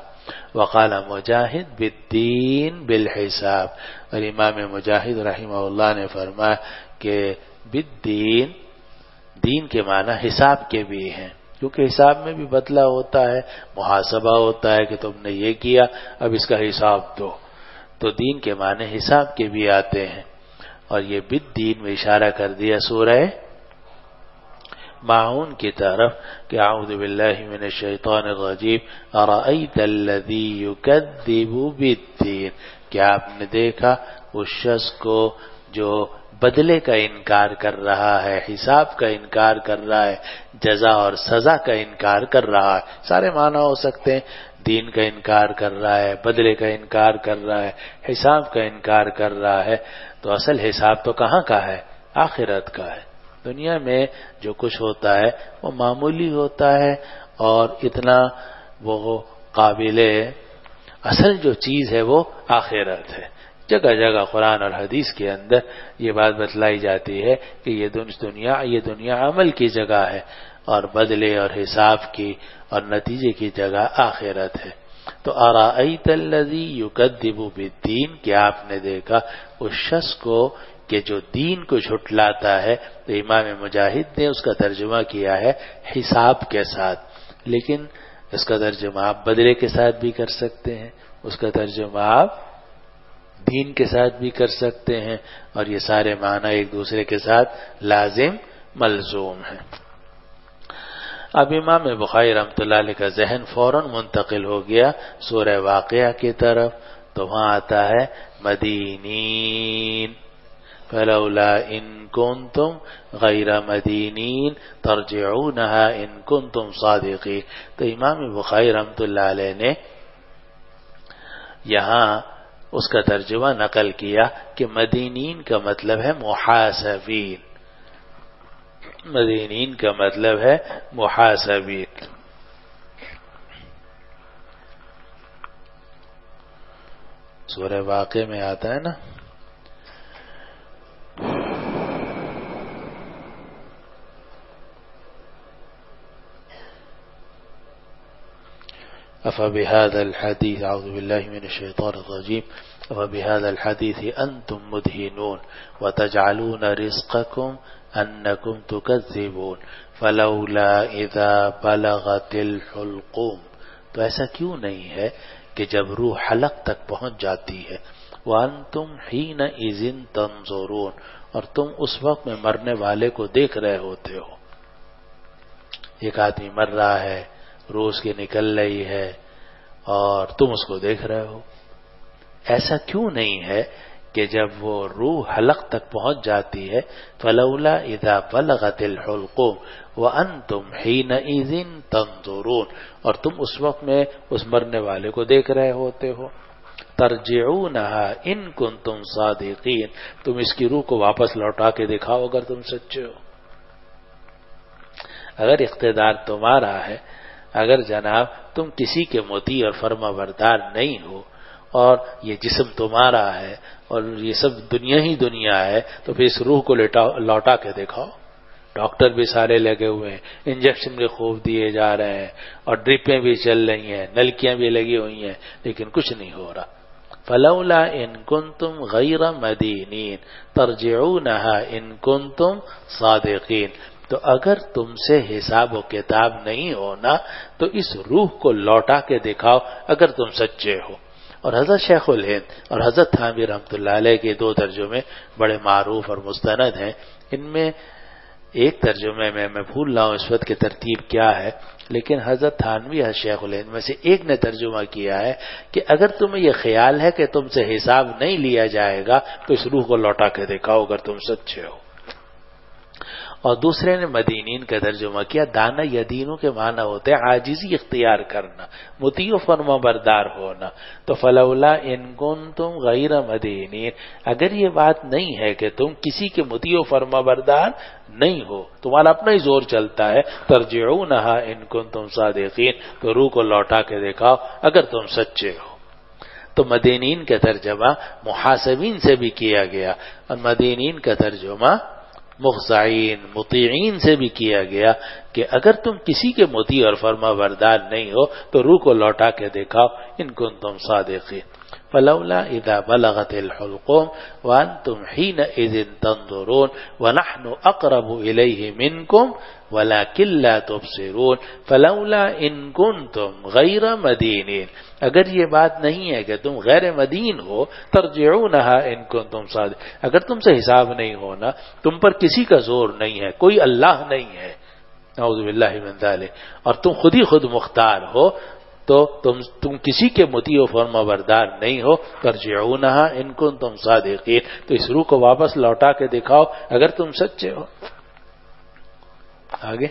وقال مجاہد بالدین بالحساب، اور امام مجاہد رحمہ اللہ نے فرمایا کہ بالدین، دین کے معنی حساب کے بھی ہیں، کیونکہ حساب میں بھی بدلہ ہوتا ہے، محاسبہ ہوتا ہے کہ تم نے یہ کیا اب اس کا حساب دو، تو دین کے معنی حساب کے بھی آتے ہیں۔ اور یہ بالدین میں اشارہ کر دیا سورہ معون کی طرف کہ اعوذ باللہ من الشیطان الرجیم ارأیت الذی یکذب بالدین، کیا آپ نے دیکھا اس شخص کو جو بدلے کا انکار کر رہا ہے، حساب کا انکار کر رہا ہے، جزا اور سزا کا انکار کر رہا ہے۔ سارے معنی ہو سکتے ہیں، دین کا انکار کر رہا ہے، بدلے کا انکار کر رہا ہے، حساب کا انکار کر رہا ہے، تو اصل حساب تو کہاں کا ہے؟ آخرت کا ہے۔ دنیا میں جو کچھ ہوتا ہے وہ معمولی ہوتا ہے، اور اتنا وہ قابل، اصل جو چیز ہے وہ آخرت ہے۔ جگہ جگہ قرآن اور حدیث کے اندر یہ بات بتلائی جاتی ہے کہ یہ دنیا عمل کی جگہ ہے، اور بدلے اور حساب کی اور نتیجے کی جگہ آخرت ہے۔ تو ارأیت الذی یکذب بالدین، کیا آپ نے دیکھا اس شخص کو کہ جو دین کو جھٹلاتا ہے، تو امام مجاہد نے اس کا ترجمہ کیا ہے حساب کے ساتھ، لیکن اس کا ترجمہ آپ بدلے کے ساتھ بھی کر سکتے ہیں، اس کا ترجمہ آپ دین کے ساتھ بھی کر سکتے ہیں، اور یہ سارے معنی ایک دوسرے کے ساتھ لازم ملزوم ہیں۔ اب امام بخاری رحمۃ اللہ علیہ کا ذہن فوراً منتقل ہو گیا سورہ واقعہ کی طرف، تو وہاں آتا ہے مدینین فلولا ان کنتم غیر مدینین ترجعونها ان کنتم صادقین۔ تو امام بخاری رحمۃ اللہ علیہ نے یہاں اس کا ترجمہ نقل کیا کہ مدینین کا مطلب ہے محاسبین، مدینین کا مطلب ہے محاسبین۔ سورہ واقعہ میں آتا ہے نا، أفبهذا الحديث أعوذ بالله من الشيطان الرجيم أفبهذا الحديث أنتم مدهنون وتجعلون رزقكم أنكم تكذبون فلولا إذا بلغت الحلقوم. تو ایسا کیوں نہیں ہے کہ جب روح حلق تک پہنچ جاتی ہے، وأنتم حينئذ تنظرون، اور تم اس وقت میں مرنے والے کو دیکھ رہے ہوتے ہو. ایک آدمی مر رہا ہے، روح اس کی نکل رہی ہے اور تم اس کو دیکھ رہے ہو. ایسا کیوں نہیں ہے کہ جب وہ روح حلق تک پہنچ جاتی ہے، فلولا اذا بلغت الحلقوم وانتم حينئذ تنظرون، اور تم اس وقت میں اس مرنے والے کو دیکھ رہے ہوتے ہو. ترجعونها ان کنتم صادقین، تم اس کی روح کو واپس لوٹا کے دکھاؤ اگر تم سچے ہو. اگر اقتدار تمہارا ہے، اگر جناب تم کسی کے مطیع اور فرما بردار نہیں ہو، اور یہ جسم تمہارا ہے اور یہ سب دنیا ہی دنیا ہے، تو پھر اس روح کو لوٹا کے دکھاؤ. ڈاکٹر بھی سارے لگے ہوئے ہیں، انجیکشن بھی خوب دیے جا رہے ہیں، اور ڈرپیں بھی چل رہی ہیں، نلکیاں بھی لگی ہوئی ہیں، لیکن کچھ نہیں ہو رہا. فلولا ان کنتم غیر مدینین ترجعونها ان کنتم صادقین. تو اگر تم سے حساب و کتاب نہیں ہونا تو اس روح کو لوٹا کے دکھاؤ اگر تم سچے ہو. اور حضرت شیخ الہند اور حضرت تھانوی رحمۃ اللہ علیہ کے دو ترجمے بڑے معروف اور مستند ہیں. ان میں ایک ترجمے میں بھول رہا ہوں اس وقت کی ترتیب کیا ہے، لیکن حضرت تھانوی اور شیخ الہند میں سے ایک نے ترجمہ کیا ہے کہ اگر تمہیں یہ خیال ہے کہ تم سے حساب نہیں لیا جائے گا تو اس روح کو لوٹا کے دکھاؤ اگر تم سچے ہو. اور دوسرے نے مدینین کا ترجمہ کیا. دانا یدینوں کے معنی ہوتے ہیں عاجزی اختیار کرنا، مطیع و فرما بردار ہونا. تو فلولا ان کنتم غیر مدینین، اگر یہ بات نہیں ہے کہ تم کسی کے مطیع و فرما بردار نہیں ہو، تمہارا اپنا ہی زور چلتا ہے، ترجعونها ان کنتم صادقین، تو روح کو لوٹا کے دکھاؤ اگر تم سچے ہو. تو مدینین کا ترجمہ محاسبین سے بھی کیا گیا، اور مدینین کا ترجمہ مخضعین مطیعین سے بھی کیا گیا کہ اگر تم کسی کے مطیع اور فرما بردار نہیں ہو تو روح کو لوٹا کے دکھاؤ ان کنتم صادقین. فلولا اذا بلغت الحلقوم وانتم حينئذ تنظرون ونحن اقرب الیہ منکم ولكن لا تبصرون فلولا ان کنتم غیر مدینین، اگر یہ بات نہیں ہے کہ تم غیر مدین ہو، ترجعونها ان کنتم صادق، اگر تم سے حساب نہیں ہونا، تم پر کسی کا زور نہیں ہے، کوئی اللہ نہیں ہے، نعوذ باللہ من ذلک، اور تم خود ہی خود مختار ہو، تو تم کسی کے مطیع و فرما بردار نہیں ہو. ترجعونها ان کنتم صادقین، تو اس روح کو واپس لوٹا کے دکھاؤ اگر تم سچے ہو. آگے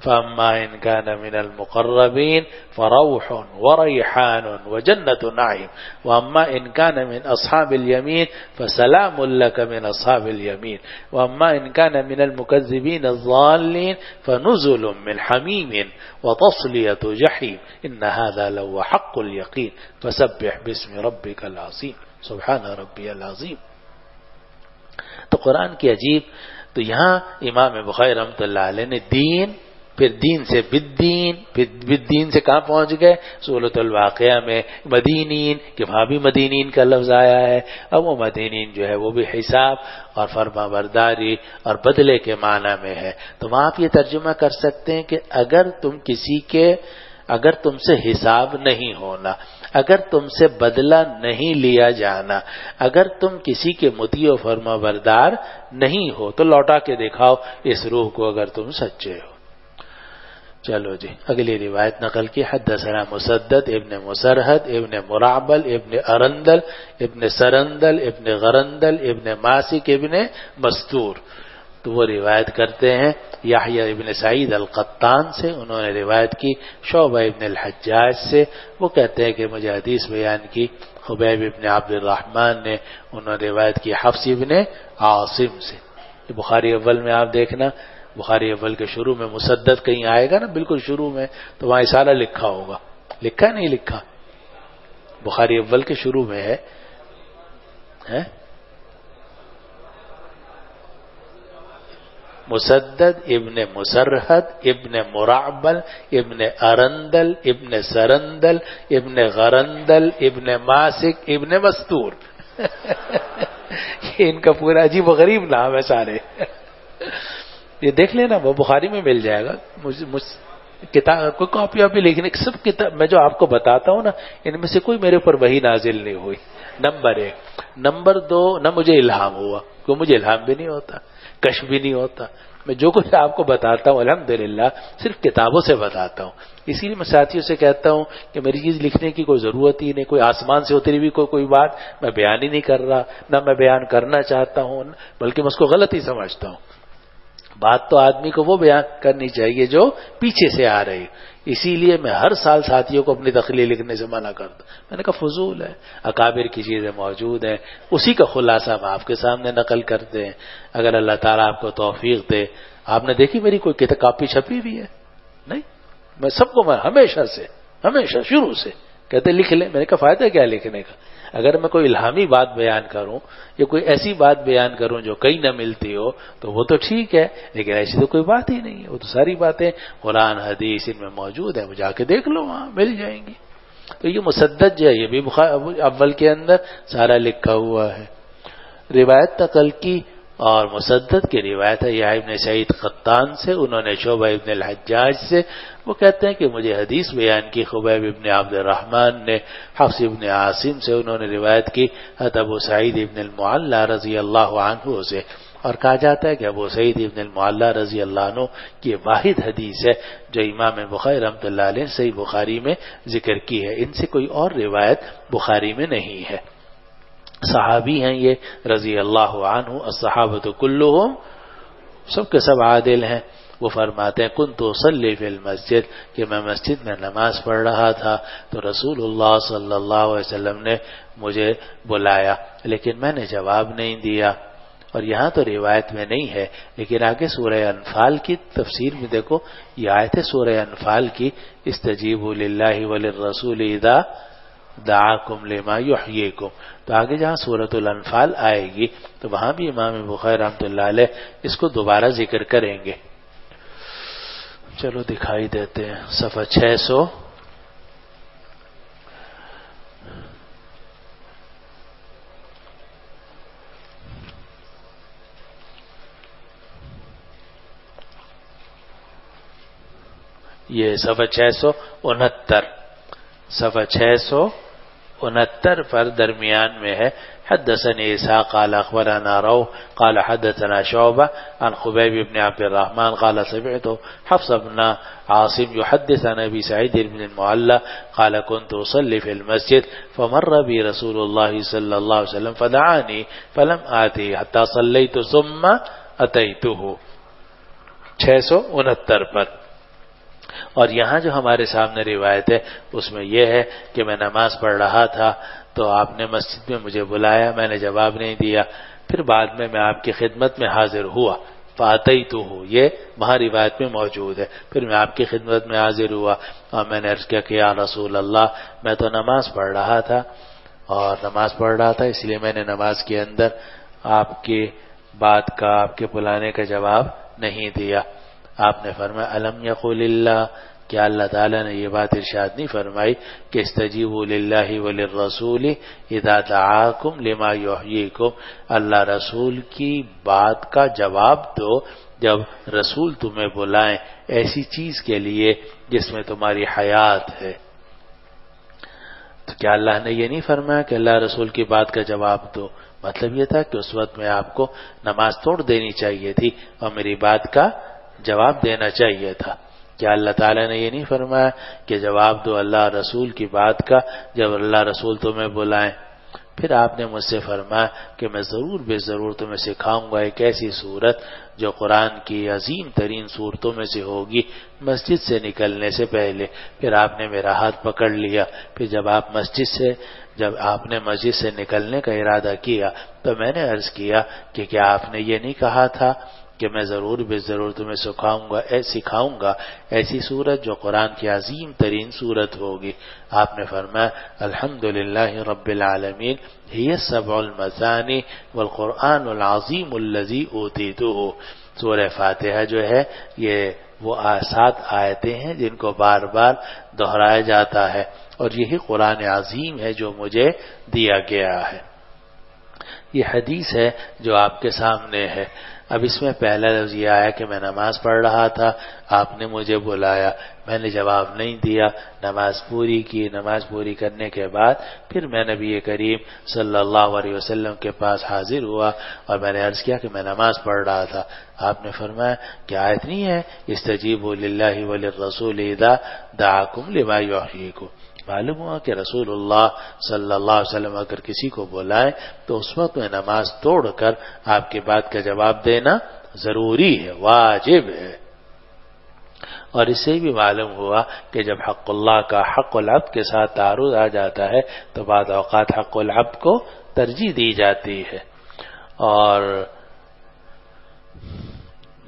فَأَمَّا إِنْ كَانَ مِنَ الْمُقَرَّبِينَ فَرَوْحٌ وَرَيْحَانٌ وَجَنَّةُ نَعِيمٍ وَأَمَّا إِنْ كَانَ مِنْ أَصْحَابِ الْيَمِينِ فَسَلَامٌ لَكَ مِنْ أَصْحَابِ الْيَمِينِ وَأَمَّا إِنْ كَانَ مِنَ الْمُكَذِّبِينَ الضَّالِّينَ فَنُزُلٌ مِّنْ حَمِيمٍ وَتَصْلِيَةُ جَحِيمٍ إِنَّ هَذَا لَهُوَ حَقُّ الْيَقِينِ فَسَبِّحْ بِاسْمِ رَبِّكَ الْعَظِيمِ سبحان ربی العظیم. تو قرآن کی عجیب، تو یہاں امام بخاری رحمۃ اللہ علیہ نے دین، پھر دین سے بالدین، پھر بالدین سے کہاں پہنچ گئے؟ سورۃ الواقعہ میں مدینین، کہ وہاں بھی مدینین کا لفظ آیا ہے. اب وہ مدینین جو ہے وہ بھی حساب اور فرما برداری اور بدلے کے معنی میں ہے. تو وہاں آپ یہ ترجمہ کر سکتے ہیں کہ اگر تم سے حساب نہیں ہونا، اگر تم سے بدلہ نہیں لیا جانا، اگر تم کسی کے مطیع و فرما بردار نہیں ہو تو لوٹا کے دکھاؤ اس روح کو اگر تم سچے ہو. چلو جی اگلی روایت نقل کی. حدثنا مسدد ابن مسرحد ابن مرعبل ابن ارندل ابن سرندل ابن غرندل ابن ماسک ابن مستور. تو وہ روایت کرتے ہیں یحییٰ ابن سعید القطان سے، انہوں نے روایت کی شعبہ ابن الحجاج سے. وہ کہتے ہیں کہ مجھے حدیث بیان کی خبیب ابن عبد الرحمن نے، انہوں نے روایت کی حفص ابن عاصم سے. بخاری اول میں آپ دیکھنا، بخاری اول کے شروع میں مسدد کہیں آئے گا نا، بالکل شروع میں، تو وہاں اشارہ لکھا ہوگا. لکھا نہیں لکھا؟ بخاری اول کے شروع میں ہے مسدد ابن مسرحد ابن مرعبل ابن ارندل ابن سرندل ابن غرندل ابن ماسک ابن مستور یہ ان کا پورا عجیب و غریب نام ہے سارے. یہ دیکھ لینا وہ بخاری میں مل جائے گا. کتاب کوئی کاپی واپی لکھنے سب کتاب میں جو آپ کو بتاتا ہوں نا ان میں سے کوئی میرے اوپر وحی نازل نہیں ہوئی. نمبر 1. نمبر 2 نہ مجھے الہام ہوا کیوں مجھے الہام بھی نہیں ہوتا کشف بھی نہیں ہوتا. میں جو کچھ آپ کو بتاتا ہوں الحمدللہ صرف کتابوں سے بتاتا ہوں. اسی لیے میں ساتھیوں سے کہتا ہوں کہ میری چیز لکھنے کی کوئی ضرورت ہی نہیں. کوئی آسمان سے اتری بھی کوئی بات میں بیان ہی نہیں کر رہا نہ میں بیان کرنا چاہتا ہوں بلکہ میں اس کو غلط ہی سمجھتا ہوں. بات تو آدمی کو وہ بیان کرنی چاہیے جو پیچھے سے آ رہی. اسی لیے میں ہر سال ساتھیوں کو اپنی تقریر لکھنے سے منع کرتا. میں نے کہا فضول ہے. اکابر کی چیزیں موجود ہیں اسی کا خلاصہ ہم آپ کے سامنے نقل کرتے ہیں. اگر اللہ تعالیٰ آپ کو توفیق دے. آپ نے دیکھی میری کوئی کاپی چھپی بھی ہے نہیں. میں سب کو میں ہمیشہ شروع سے کہتے لکھ لیں. میں نے کہا فائدہ کیا لکھنے کا. اگر میں کوئی الہامی بات بیان کروں یا کوئی ایسی بات بیان کروں جو کہیں نہ ملتی ہو تو وہ تو ٹھیک ہے لیکن ایسی تو کوئی بات ہی نہیں ہے. وہ تو ساری باتیں قرآن حدیث ان میں موجود ہیں. وہ جا کے دیکھ لو وہاں مل جائیں گی. تو یہ مسدد جو ہے یہ بھی بخاری اول کے اندر سارا لکھا ہوا ہے. روایت نقل کی اور مسدد کی روایت ہے یحییٰ ابن سعید قطان سے. انہوں نے شعبہ ابن الحجاج سے وہ کہتے ہیں کہ مجھے حدیث بیان کی خبیب ابن عبد الرحمن نے. حفص ابن عاصم سے انہوں نے روایت کی ابو سعید ابن المعلی رضی اللہ عنہ سے. اور کہا جاتا ہے کہ ابو سعید ابن المعلی رضی اللہ عنہ کی واحد حدیث ہے جو امام بخاری رحمۃ اللہ علیہ صحیح بخاری میں ذکر کی ہے. ان سے کوئی اور روایت بخاری میں نہیں ہے. صحابی ہیں یہ رضی اللہ عنہ. الصحابۃ کلہم سب کے سب عادل ہیں. وہ فرماتے ہیں کنت اصلی فی المسجد کہ میں مسجد میں نماز پڑھ رہا تھا تو رسول اللہ صلی اللہ علیہ وسلم نے مجھے بلایا لیکن میں نے جواب نہیں دیا. اور یہاں تو روایت میں نہیں ہے لیکن آگے سورہ انفال کی تفسیر میں دیکھو یہ آیت ہے سورہ انفال کی استجیبوا للہ وللرسول اذا دعاکم لما یحییکم. تو آگے جہاں سورۃ الانفال آئے گی تو وہاں بھی امام بخاری رحمۃ اللہ علیہ اس کو دوبارہ ذکر کریں گے. چلو دکھائی دیتے ہیں صفحہ 600. یہ صفحہ 669 صفحہ 669 پر درمیان میں ہے. حدثني إسحاق قال أخبرنا روح قال حدثنا شعبة عن خبيب بن عبد الرحمن قال سمعت حفص بن عاصم يحدث عن أبي سعيد بن المعلى قال كنت أصلي في المسجد فمر بي رسول الله صلى الله عليه وسلم فدعاني فلم آته حتى صليت ثم أتيته. 669 پر. اور یہاں جو ہمارے سامنے روایت ہے اس میں یہ ہے کہ میں نماز پڑھ رہا تھا تو آپ نے مسجد میں مجھے بلایا میں نے جواب نہیں دیا. پھر بعد میں آپ کی خدمت میں حاضر ہوا. فاتیتہ یہ وہاں روایت میں موجود ہے. پھر میں آپ کی خدمت میں حاضر ہوا اور میں نے عرض کیا کہ یا رسول اللہ میں تو نماز پڑھ رہا تھا اس لیے میں نے نماز کے اندر آپ کی بات کا آپ کے بلانے کا جواب نہیں دیا. آپ نے فرمایا الم یقل اللہ کیا اللہ تعالیٰ نے یہ بات ارشاد نہیں فرمائی کہ استجیبوا للہ وللرسول اذا دعاکم لما یحییکم. اللہ رسول کی بات کا جواب دو جب رسول تمہیں بلائیں ایسی چیز کے لیے جس میں تمہاری حیات ہے. تو کیا اللہ نے یہ نہیں فرمایا کہ اللہ رسول کی بات کا جواب دو؟ مطلب یہ تھا کہ اس وقت میں آپ کو نماز توڑ دینی چاہیے تھی اور میری بات کا جواب دینا چاہیے تھا. کیا اللہ تعالیٰ نے یہ نہیں فرمایا کہ جواب دو اللہ رسول کی بات کا جب اللہ رسول تمہیں بلائیں؟ پھر آپ نے مجھ سے فرمایا کہ میں ضرور بے ضرور تمہیں سکھاؤں گا ایک ایسی صورت جو قرآن کی عظیم ترین صورتوں میں سے ہوگی مسجد سے نکلنے سے پہلے. پھر آپ نے میرا ہاتھ پکڑ لیا. پھر جب آپ نے مسجد سے نکلنے کا ارادہ کیا تو میں نے عرض کیا کہ کیا آپ نے یہ نہیں کہا تھا کہ میں ضرور بے ضرور تمہیں سکھاؤں گا ایسی سورت جو قرآن کی عظیم ترین سورت ہوگی. آپ نے فرمایا الحمدللہ رب العالمین ہی السبع المثانی والقرآن العظیم الذی اوتیتہ. سورہ فاتحہ جو ہے یہ وہ 7 آیتیں ہیں جن کو بار بار دہرایا جاتا ہے، اور یہی قرآن عظیم ہے جو مجھے دیا گیا ہے. یہ حدیث ہے جو آپ کے سامنے ہے. اب اس میں پہلا لفظ یہ آیا کہ میں نماز پڑھ رہا تھا، آپ نے مجھے بلایا، میں نے جواب نہیں دیا، نماز پوری کی. نماز پوری کرنے کے بعد پھر میں نبی کریم صلی اللہ علیہ وسلم کے پاس حاضر ہوا اور میں نے عرض کیا کہ میں نماز پڑھ رہا تھا. آپ نے فرمایا کہ آیت نہیں ہے استجیبوا للہ وللرسول اذا دعاکم لما یحییکم. معلوم ہوا کہ رسول اللہ صلی اللہ علیہ وسلم اگر کسی کو بلائے تو اس وقت میں نماز توڑ کر آپ کی بات کا جواب دینا ضروری ہے، واجب ہے. اور اس سے بھی معلوم ہوا کہ جب حق اللہ کا حق العبد کے ساتھ تعارض آ جاتا ہے تو بعض اوقات حق العبد کو ترجیح دی جاتی ہے. اور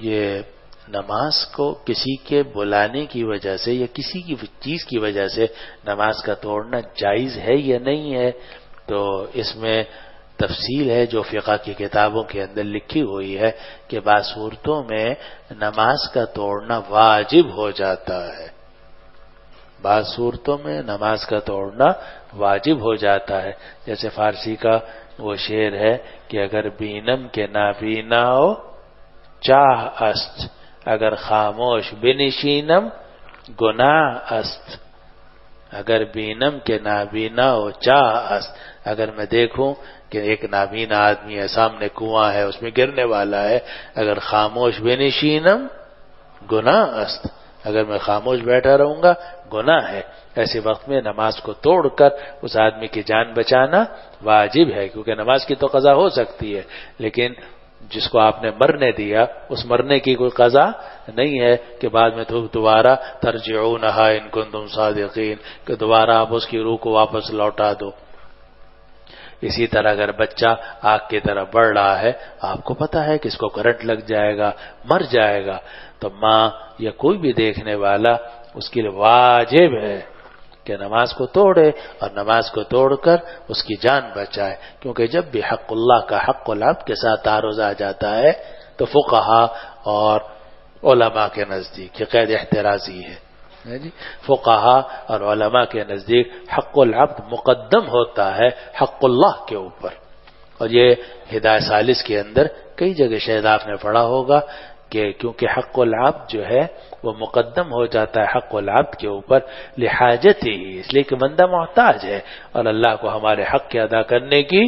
یہ نماز کو کسی کے بلانے کی وجہ سے یا کسی کی چیز کی وجہ سے نماز کا توڑنا جائز ہے یا نہیں ہے، تو اس میں تفصیل ہے جو فقہ کی کتابوں کے اندر لکھی ہوئی ہے کہ بعض صورتوں میں نماز کا توڑنا واجب ہو جاتا ہے. بعض صورتوں میں نماز کا توڑنا واجب ہو جاتا ہے. جیسے فارسی کا وہ شعر ہے کہ اگر بینم کے نابینا ہو چاہ است، اگر خاموش بنشینم گناہ است. اگر بینم کے نابینا ہو چاہ است، اگر میں دیکھوں کہ ایک نابینا آدمی ہے، سامنے کنواں ہے، اس میں گرنے والا ہے، اگر خاموش بنشینم گناہ است، اگر میں خاموش بیٹھا رہوں گا گناہ ہے. ایسے وقت میں نماز کو توڑ کر اس آدمی کی جان بچانا واجب ہے، کیونکہ نماز کی تو قضا ہو سکتی ہے لیکن جس کو آپ نے مرنے دیا اس مرنے کی کوئی قضا نہیں ہے کہ بعد میں تو دوبارہ ترجعونہا ان کنتم صادقین، کہ دوبارہ آپ اس کی روح کو واپس لوٹا دو. اسی طرح اگر بچہ آگ کی طرف بڑھ رہا ہے، آپ کو پتا ہے کہ اس کو کرنٹ لگ جائے گا، مر جائے گا، تو ماں یا کوئی بھی دیکھنے والا اس کے لیے واجب ہے کہ نماز کو توڑے اور نماز کو توڑ کر اس کی جان بچائے. کیونکہ جب بھی حق اللہ کا حق العبد کے ساتھ تعارض آ جاتا ہے تو فقہا اور علماء کے نزدیک یہ قید احترازی ہے. فقہا اور علماء کے نزدیک حق العبد مقدم ہوتا ہے حق اللہ کے اوپر. اور یہ ہدایہ ثالث کے اندر کئی جگہ شاید آپ نے پڑھا ہوگا کہ کیونکہ حق العبد جو ہے وہ مقدم ہو جاتا ہے حق العبد کے اوپر لحاجت ہی، اس لیے کہ بندہ محتاج ہے اور اللہ کو ہمارے حق کے ادا کرنے کی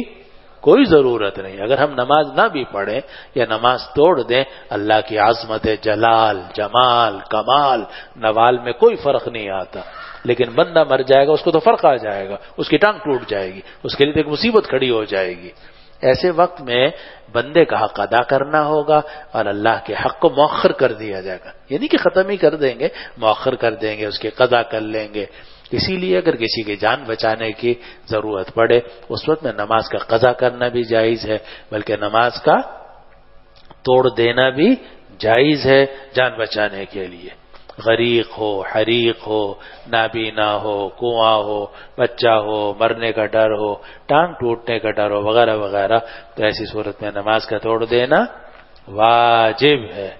کوئی ضرورت نہیں. اگر ہم نماز نہ بھی پڑھیں یا نماز توڑ دیں، اللہ کی عظمت جلال جمال کمال نوال میں کوئی فرق نہیں آتا. لیکن بندہ مر جائے گا اس کو تو فرق آ جائے گا، اس کی ٹانگ ٹوٹ جائے گی، اس کے لیے تو ایک مصیبت کھڑی ہو جائے گی. ایسے وقت میں بندے کا حق ادا کرنا ہوگا اور اللہ کے حق کو مؤخر کر دیا جائے گا. یعنی کہ ختم ہی کر دیں گے، مؤخر کر دیں گے، اس کی قضا کر لیں گے. اسی لیے اگر کسی کی جان بچانے کی ضرورت پڑے اس وقت میں نماز کا قضا کرنا بھی جائز ہے، بلکہ نماز کا توڑ دینا بھی جائز ہے جان بچانے کے لیے. غریق ہو، حریق ہو، نابینا ہو، کنواں ہو، بچہ ہو، مرنے کا ڈر ہو، ٹانگ ٹوٹنے کا ڈر ہو، وغیرہ وغیرہ، تو ایسی صورت میں نماز کا توڑ دینا واجب ہے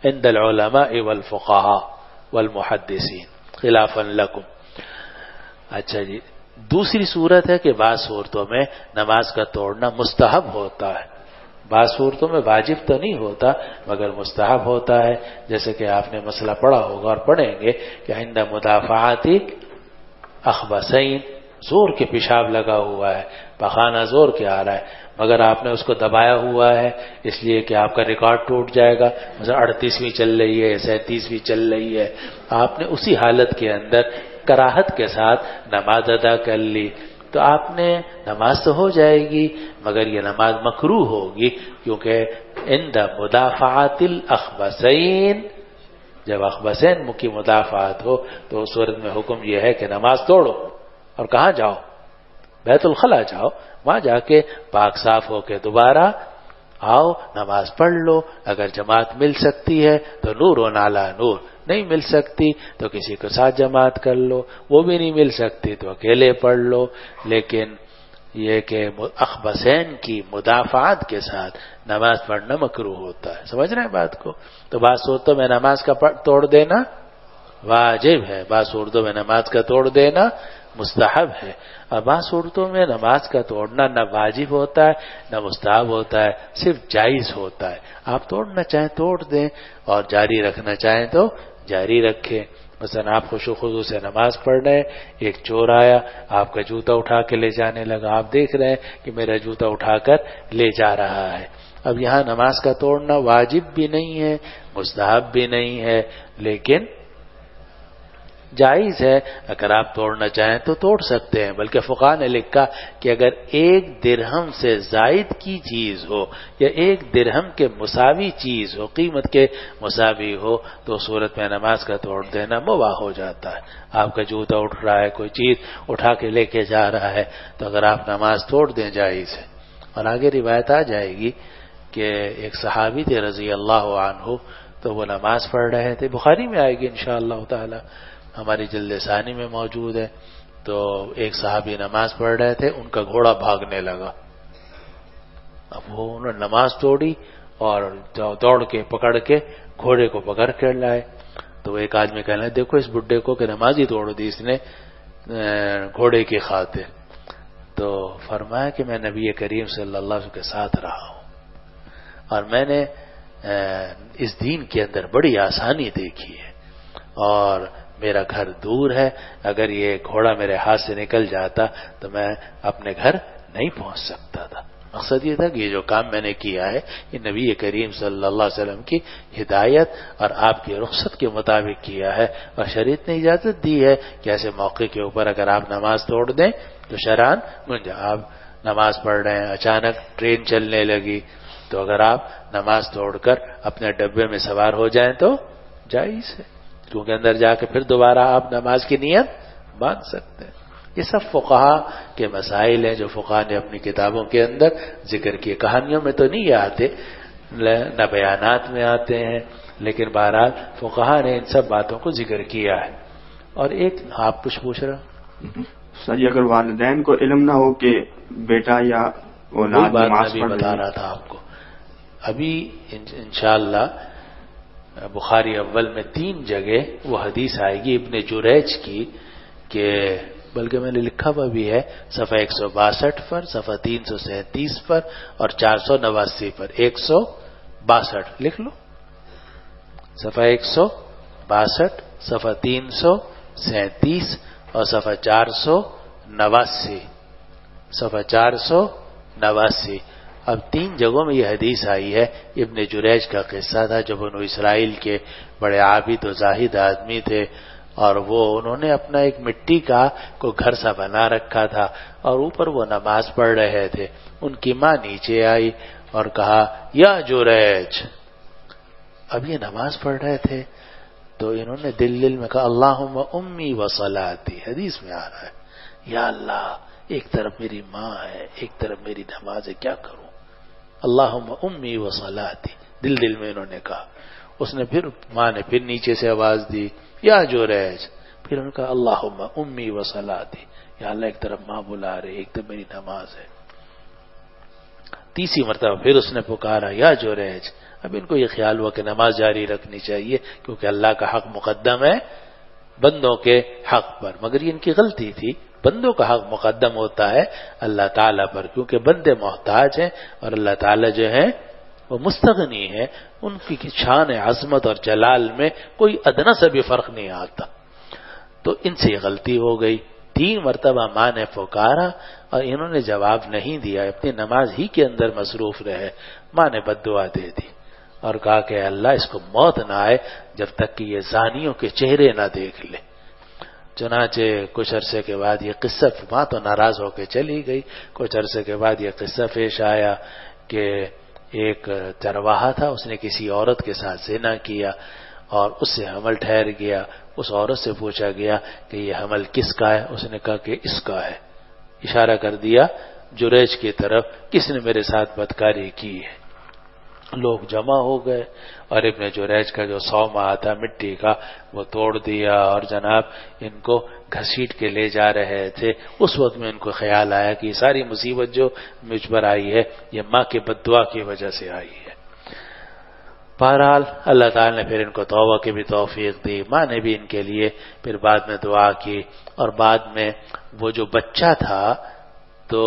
عند العلماء والفقهاء والمحدثین خلافا لکم. اچھا جی، دوسری صورت ہے کہ بعض صورتوں میں نماز کا توڑنا مستحب ہوتا ہے. بعض صورتوں میں واجب تو نہیں ہوتا مگر مستحب ہوتا ہے. جیسے کہ آپ نے مسئلہ پڑھا ہوگا اور پڑھیں گے کہ عند مدافعات اخبثین، زور کے پیشاب لگا ہوا ہے، پخانہ زور کے آ رہا ہے، مگر آپ نے اس کو دبایا ہوا ہے اس لیے کہ آپ کا ریکارڈ ٹوٹ جائے گا. مثلا 38ویں چل رہی ہے، 37ویں چل رہی ہے، آپ نے اسی حالت کے اندر کراہت کے ساتھ نماز ادا کر لی تو آپ نے نماز تو ہو جائے گی مگر یہ نماز مکروہ ہوگی. کیونکہ عند مدافعات الاخبثین، جب اخبثین کی مدافعات ہو تو اس صورت میں حکم یہ ہے کہ نماز توڑو اور کہاں جاؤ؟ بیت الخلا جاؤ، وہاں جا کے پاک صاف ہو کے دوبارہ آؤ نماز پڑھ لو، اگر جماعت مل سکتی ہے تو نور علی نور، نہیں مل سکتی تو کسی کے ساتھ جماعت کر لو، وہ بھی نہیں مل سکتی تو اکیلے پڑھ لو. لیکن یہ کہ اخبثین کی مدافعات کے ساتھ نماز پڑھنا مکروہ ہوتا ہے. سمجھ رہے ہیں بات کو؟ تو بعض صورتوں میں نماز کا توڑ دینا واجب ہے، بعض صورتوں میں نماز کا توڑ دینا مستحب ہے، اور بعض صورتوں میں نماز کا توڑنا نہ واجب ہوتا ہے نہ مستحب ہوتا ہے، صرف جائز ہوتا ہے. آپ توڑنا چاہیں توڑ دیں اور جاری رکھنا چاہیں تو جاری رکھیں. مثلا آپ خوش و خضو سے نماز پڑھ رہے ہیں، ایک چور آیا آپ کا جوتا اٹھا کے لے جانے لگا، آپ دیکھ رہے ہیں کہ میرا جوتا اٹھا کر لے جا رہا ہے. اب یہاں نماز کا توڑنا واجب بھی نہیں ہے مستحب بھی نہیں ہے، لیکن جائز ہے. اگر آپ توڑنا چاہیں تو توڑ سکتے ہیں. بلکہ فقہاء نے لکھا کہ اگر 1 درہم سے زائد کی چیز ہو یا 1 درہم کے مساوی چیز ہو، قیمت کے مساوی ہو، تو صورت میں نماز کا توڑ دینا مباح ہو جاتا ہے. آپ کا جوتا اٹھ رہا ہے، کوئی چیز اٹھا کے لے کے جا رہا ہے، تو اگر آپ نماز توڑ دیں جائز ہے. اور آگے روایت آ جائے گی کہ ایک صحابی تھے رضی اللہ عنہ، تو وہ نماز پڑھ رہے تھے، بخاری میں آئے گی انشاءاللہ تعالی، ہماری جلد ثانی میں موجود ہے. تو ایک صحابی نماز پڑھ رہے تھے، ان کا گھوڑا بھاگنے لگا. اب وہ انہوں نے نماز توڑی اور دوڑ کے پکڑ کے گھوڑے کو پکڑ کر لائے. تو ایک آدمی کہنے لگا دیکھو اس بڈھے کو کہ نماز ہی توڑ دی اس نے گھوڑے کی خاطر. تو فرمایا کہ میں نبی کریم صلی اللہ علیہ وسلم کے ساتھ رہا ہوں اور میں نے اس دین کے اندر بڑی آسانی دیکھی ہے، اور میرا گھر دور ہے، اگر یہ گھوڑا میرے ہاتھ سے نکل جاتا تو میں اپنے گھر نہیں پہنچ سکتا تھا. مقصد یہ تھا کہ یہ جو کام میں نے کیا ہے یہ نبی کریم صلی اللہ علیہ وسلم کی ہدایت اور آپ کی رخصت کے مطابق کیا ہے، اور شریعت نے اجازت دی ہے کہ ایسے موقع کے اوپر اگر آپ نماز توڑ دیں تو شرعاً گنجائش. آپ نماز پڑھ رہے ہیں، اچانک ٹرین چلنے لگی، تو اگر آپ نماز توڑ کر اپنے ڈبے میں سوار ہو جائیں تو جائز ہے، کیونکہ اندر جا کے پھر دوبارہ آپ نماز کی نیت باندھ سکتے ہیں. یہ سب فقہا کے مسائل ہیں جو فقہا نے اپنی کتابوں کے اندر ذکر کیے. کہانیوں میں تو نہیں آتے، نہ بیانات میں آتے ہیں، لیکن بہرحال فقہا نے ان سب باتوں کو ذکر کیا ہے. اور ایک آپ کچھ پوچھ رہے ہیں سر، اگر والدین کو علم نہ ہو کہ بیٹا یا اولاد نماز پڑھ بتا رہا تھا آپ کو ابھی انشاءاللہ بخاری اول میں 3 جگہ وہ حدیث آئے گی ابن جریج کی، کہ بلکہ میں نے لکھا ہوا بھی ہے صفحہ 162 پر، صفحہ 337 پر اور 489 پر. 162 لکھ لو، صفحہ 162، صفحہ 337 اور صفحہ 489، صفحہ 489. اب 3 جگہوں میں یہ حدیث آئی ہے. ابن جریج کا قصہ تھا جو بنو اسرائیل کے بڑے عابد و زاہد آدمی تھے، اور انہوں نے اپنا ایک مٹی کا کوئی گھر سا بنا رکھا تھا اور اوپر وہ نماز پڑھ رہے تھے. ان کی ماں نیچے آئی اور کہا یا جریج. اب یہ نماز پڑھ رہے تھے تو انہوں نے دل میں کہا اللہم امی و صلاتی. حدیث میں آ رہا ہے یا اللہ ایک طرف میری ماں ہے ایک طرف میری نماز ہے، کیا کروں؟ اللہم امی و صلاتی دل میں انہوں نے کہا. اس نے پھر ماں نے پھر نیچے سے آواز دی یا جریج. پھر انہوں نے کہا اللہم امی و صلاتی، یا اللہ ایک طرف ماں بلا رہی ایک طرف میری نماز ہے. تیسری مرتبہ پھر اس نے پکارا یا جریج. اب ان کو یہ خیال ہوا کہ نماز جاری رکھنی چاہیے کیونکہ اللہ کا حق مقدم ہے بندوں کے حق پر، مگر یہ ان کی غلطی تھی. بندوں کا حق مقدم ہوتا ہے اللہ تعالیٰ پر، کیونکہ بندے محتاج ہیں اور اللہ تعالیٰ جو ہے وہ مستغنی ہے. ان کی شان عظمت اور جلال میں کوئی ادنا سا بھی فرق نہیں آتا. تو ان سے یہ غلطی ہو گئی. 3 مرتبہ ماں نے پکارا اور انہوں نے جواب نہیں دیا، اپنی نماز ہی کے اندر مصروف رہے. ماں نے بد دعا دے دی اور کہا کہ اللہ اس کو موت نہ آئے جب تک کہ یہ زانیوں کے چہرے نہ دیکھ لے. چنانچہ کچھ عرصے کے بعد یہ قصہ، ماں تو ناراض ہو کے چلی گئی. کچھ عرصے کے بعد یہ قصہ پیش آیا کہ ایک چرواہا تھا، اس نے کسی عورت کے ساتھ زنا کیا اور اس سے حمل ٹھہر گیا. اس عورت سے پوچھا گیا کہ یہ حمل کس کا ہے؟ اس نے کہا کہ اس کا ہے. اشارہ کر دیا جریج کی طرف، کس نے میرے ساتھ بدکاری کی ہے. لوگ جمع ہو گئے اور ابن جریج کا جو صومعہ تھا مٹی کا وہ توڑ دیا اور جناب ان کو گھسیٹ کے لے جا رہے تھے. اس وقت میں ان کو خیال آیا کہ یہ ساری مصیبت جو مجھ پر آئی ہے یہ ماں کے بد دعا کی وجہ سے آئی ہے. بہرحال اللہ تعالی نے پھر ان کو توبہ کی بھی توفیق دی. ماں نے بھی ان کے لیے پھر بعد میں دعا کی اور بعد میں وہ جو بچہ تھا تو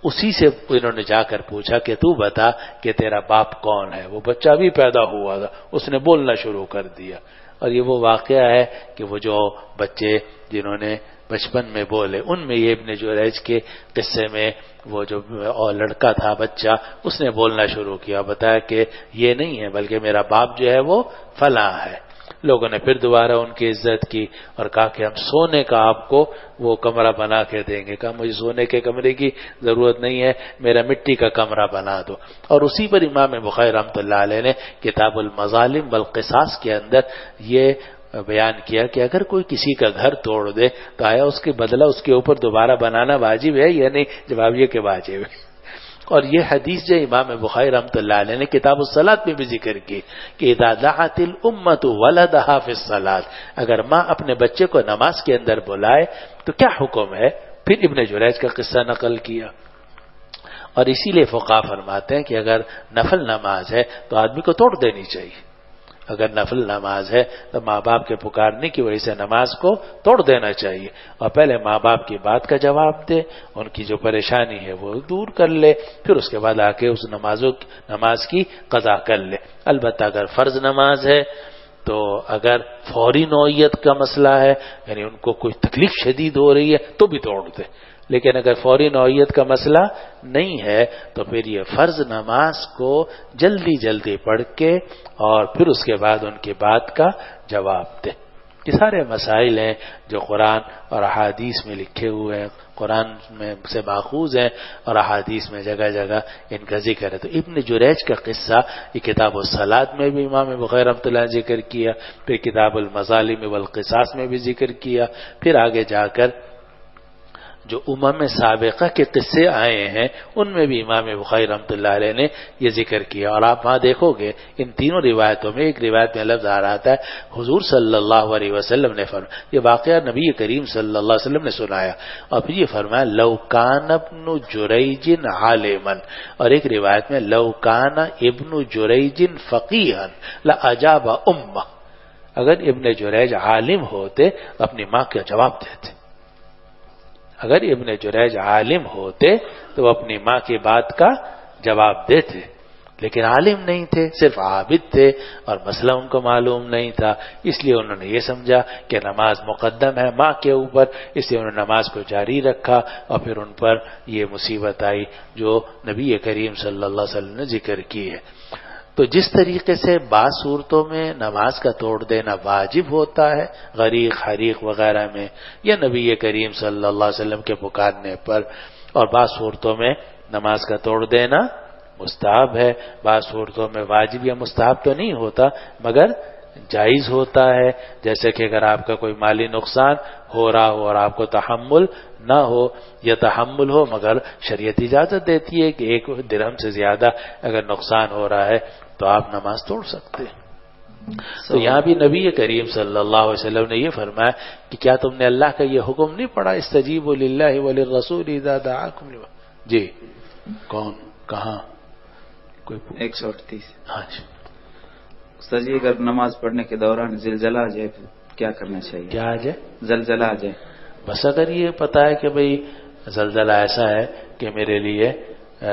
اسی سے انہوں نے جا کر پوچھا کہ تو بتا کہ تیرا باپ کون ہے. وہ بچہ بھی پیدا ہوا تھا, اس نے بولنا شروع کر دیا. اور یہ وہ واقعہ ہے کہ وہ جو بچے جنہوں نے بچپن میں بولے ان میں یہ ابن جریج کے قصے میں وہ جو لڑکا تھا بچہ اس نے بولنا شروع کیا, بتایا کہ یہ نہیں ہے بلکہ میرا باپ جو ہے وہ فلاں ہے. لوگوں نے پھر دوبارہ ان کی عزت کی اور کہا کہ ہم سونے کا آپ کو وہ کمرہ بنا کے دیں گے. کہا مجھے سونے کے کمرے کی ضرورت نہیں ہے, میرا مٹی کا کمرہ بنا دو. اور اسی پر امام بخاری رحمۃ اللہ علیہ نے کتاب المظالم والقصاص کے اندر یہ بیان کیا کہ اگر کوئی کسی کا گھر توڑ دے تو آیا اس کے بدلہ اس کے اوپر دوبارہ بنانا واجب ہے یا نہیں؟ جواب یہ کہ واجب ہے. اور یہ حدیث جو امام بخاری رحمۃ اللہ علیہ نے کتاب الصلاۃ میں بھی ذکر کی کہ اذا دعت الامۃ ولدها فی الصلاۃ, اگر ماں اپنے بچے کو نماز کے اندر بلائے تو کیا حکم ہے. پھر ابن جریج کا قصہ نقل کیا. اور اسی لیے فقہا فرماتے ہیں کہ اگر نفل نماز ہے تو آدمی کو توڑ دینی چاہیے. اگر نفل نماز ہے تو ماں باپ کے پکارنے کی وجہ سے نماز کو توڑ دینا چاہیے اور پہلے ماں باپ کی بات کا جواب دے, ان کی جو پریشانی ہے وہ دور کر لے, پھر اس کے بعد آ کے اس نماز کی قضا کر لے. البتہ اگر فرض نماز ہے تو اگر فوری نوعیت کا مسئلہ ہے یعنی ان کو کوئی تکلیف شدید ہو رہی ہے تو بھی توڑ دے, لیکن اگر فوری نوعیت کا مسئلہ نہیں ہے تو پھر یہ فرض نماز کو جلدی جلدی پڑھ کے اور پھر اس کے بعد ان کی بات کا جواب دے. یہ سارے مسائل ہیں جو قرآن اور احادیث میں لکھے ہوئے ہیں, قرآن میں سے ماخوذ ہیں اور احادیث میں جگہ جگہ ان کا ذکر ہے. تو ابن جریج کا قصہ یہ کتاب الصلاۃ میں بھی امام بخاری رحمۃ اللہ نے ذکر کیا, پھر کتاب المظالم والقصاص میں بھی ذکر کیا, پھر آگے جا کر جو امم سابقہ کے قصے آئے ہیں ان میں بھی امام بخاری رحمۃ اللہ علیہ نے یہ ذکر کیا. اور آپ وہاں دیکھو گے ان تینوں روایتوں میں ایک روایت میں لفظ آ رہا تھا حضور صلی اللہ علیہ وسلم نے فرمایا, یہ واقعہ نبی کریم صلی اللہ علیہ وسلم نے سنایا اور پھر یہ فرمایا لو کان ابن جریج عالما, اور ایک روایت میں لو کان ابن جریج فقیہا لاجاب امہ, اگر ابن جریج عالم ہوتے اپنی ماں کا جواب دیتے. اگر ابن جریج عالم ہوتے تو وہ اپنی ماں کی بات کا جواب دیتے, لیکن عالم نہیں تھے, صرف عابد تھے اور مسئلہ ان کو معلوم نہیں تھا. اس لیے انہوں نے یہ سمجھا کہ نماز مقدم ہے ماں کے اوپر, اس لیے انہوں نے نماز کو جاری رکھا اور پھر ان پر یہ مصیبت آئی جو نبی کریم صلی اللہ علیہ وسلم نے ذکر کی ہے. تو جس طریقے سے بعض صورتوں میں نماز کا توڑ دینا واجب ہوتا ہے غریق حریق وغیرہ میں یا نبی کریم صلی اللہ علیہ وسلم کے پکارنے پر, اور بعض صورتوں میں نماز کا توڑ دینا مستحب ہے, بعض صورتوں میں واجب یا مستحب تو نہیں ہوتا مگر جائز ہوتا ہے. جیسے کہ اگر آپ کا کوئی مالی نقصان ہو رہا ہو اور آپ کو تحمل نہ ہو یا تحمل ہو مگر شریعت اجازت دیتی ہے کہ 1 درہم سے زیادہ اگر نقصان ہو رہا ہے تو آپ نماز توڑ سکتے ہیں. تو یہاں بھی نبی کریم صلی اللہ علیہ وسلم نے یہ فرمایا کہ کیا تم نے اللہ کا یہ حکم نہیں پڑھا استجیبوا للہ وللرسول اذا دعاکم لما. جی کون کہاں کوئی 138. ہاں جی استاد جی اگر نماز پڑھنے کے دوران زلزلہ آ جائے کیا کرنا چاہیے؟ کیا آ جائے؟ زلزلہ آ جائے. بس اگر یہ پتا ہے کہ بھئی زلزلہ ایسا ہے کہ میرے لیے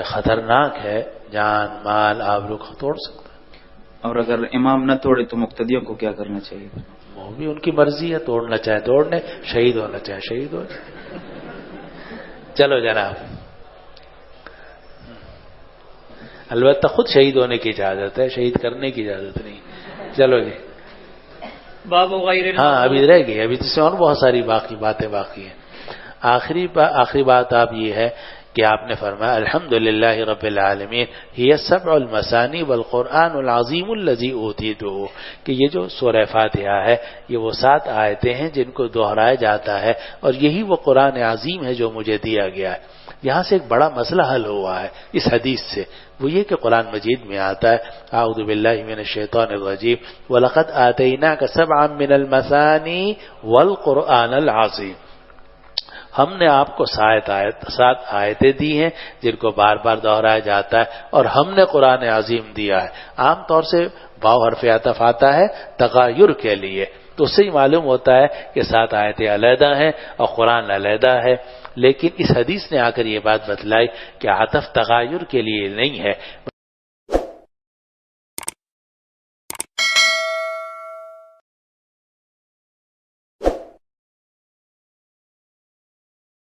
خطرناک ہے, جان مال آبرو کو توڑ سکتا ہے. اور اگر امام نہ توڑے تو مقتدیوں کو کیا کرنا چاہیے؟ وہ بھی ان کی مرضی ہے, توڑنا چاہے توڑنے, شہید ہونا چاہے شہید ہو جائے. چلو جناب, البتہ خود شہید ہونے کی اجازت ہے, شہید کرنے کی اجازت نہیں. چلو جی باب غیر ہاں ابھی رہ گئی, ابھی تو اور بہت ساری باقی باتیں باقی ہیں. آخری بات آپ یہ ہے کہ آپ نے فرمایا الحمدللہ رب العالمین ہی السبع المثانی والقرآن العظیم الذی اوتیتہ, کہ یہ جو سورہ فاتحہ ہے یہ وہ 7 آیتیں ہیں جن کو دہرایا جاتا ہے اور یہی وہ قرآن عظیم ہے جو مجھے دیا گیا ہے. یہاں سے ایک بڑا مسئلہ حل ہوا ہے اس حدیث سے، وہ یہ کہ قرآن مجید میں آتا ہے اعوذ باللہ من الشیطان الرجیم وَلَقَدْ آتَيْنَاكَ سَبْعًا مِّنَ الْمَثَانِي وَالْقُرْآنَ الْعَظِيمِ، ہم نے آپ کو 7 آیتیں دی ہیں جن کو بار بار دہرایا جاتا ہے، اور ہم نے قرآن عظیم دیا ہے۔ عام طور سے واو حرف عطف آتا ہے تغیر کے لیے، تو اس سے ہی معلوم ہوتا ہے کہ 7 آیتیں علیحدہ ہیں اور قرآن علیحدہ ہے، لیکن اس حدیث نے آ کر یہ بات بتلائی کہ عطف تغیر کے لیے نہیں ہے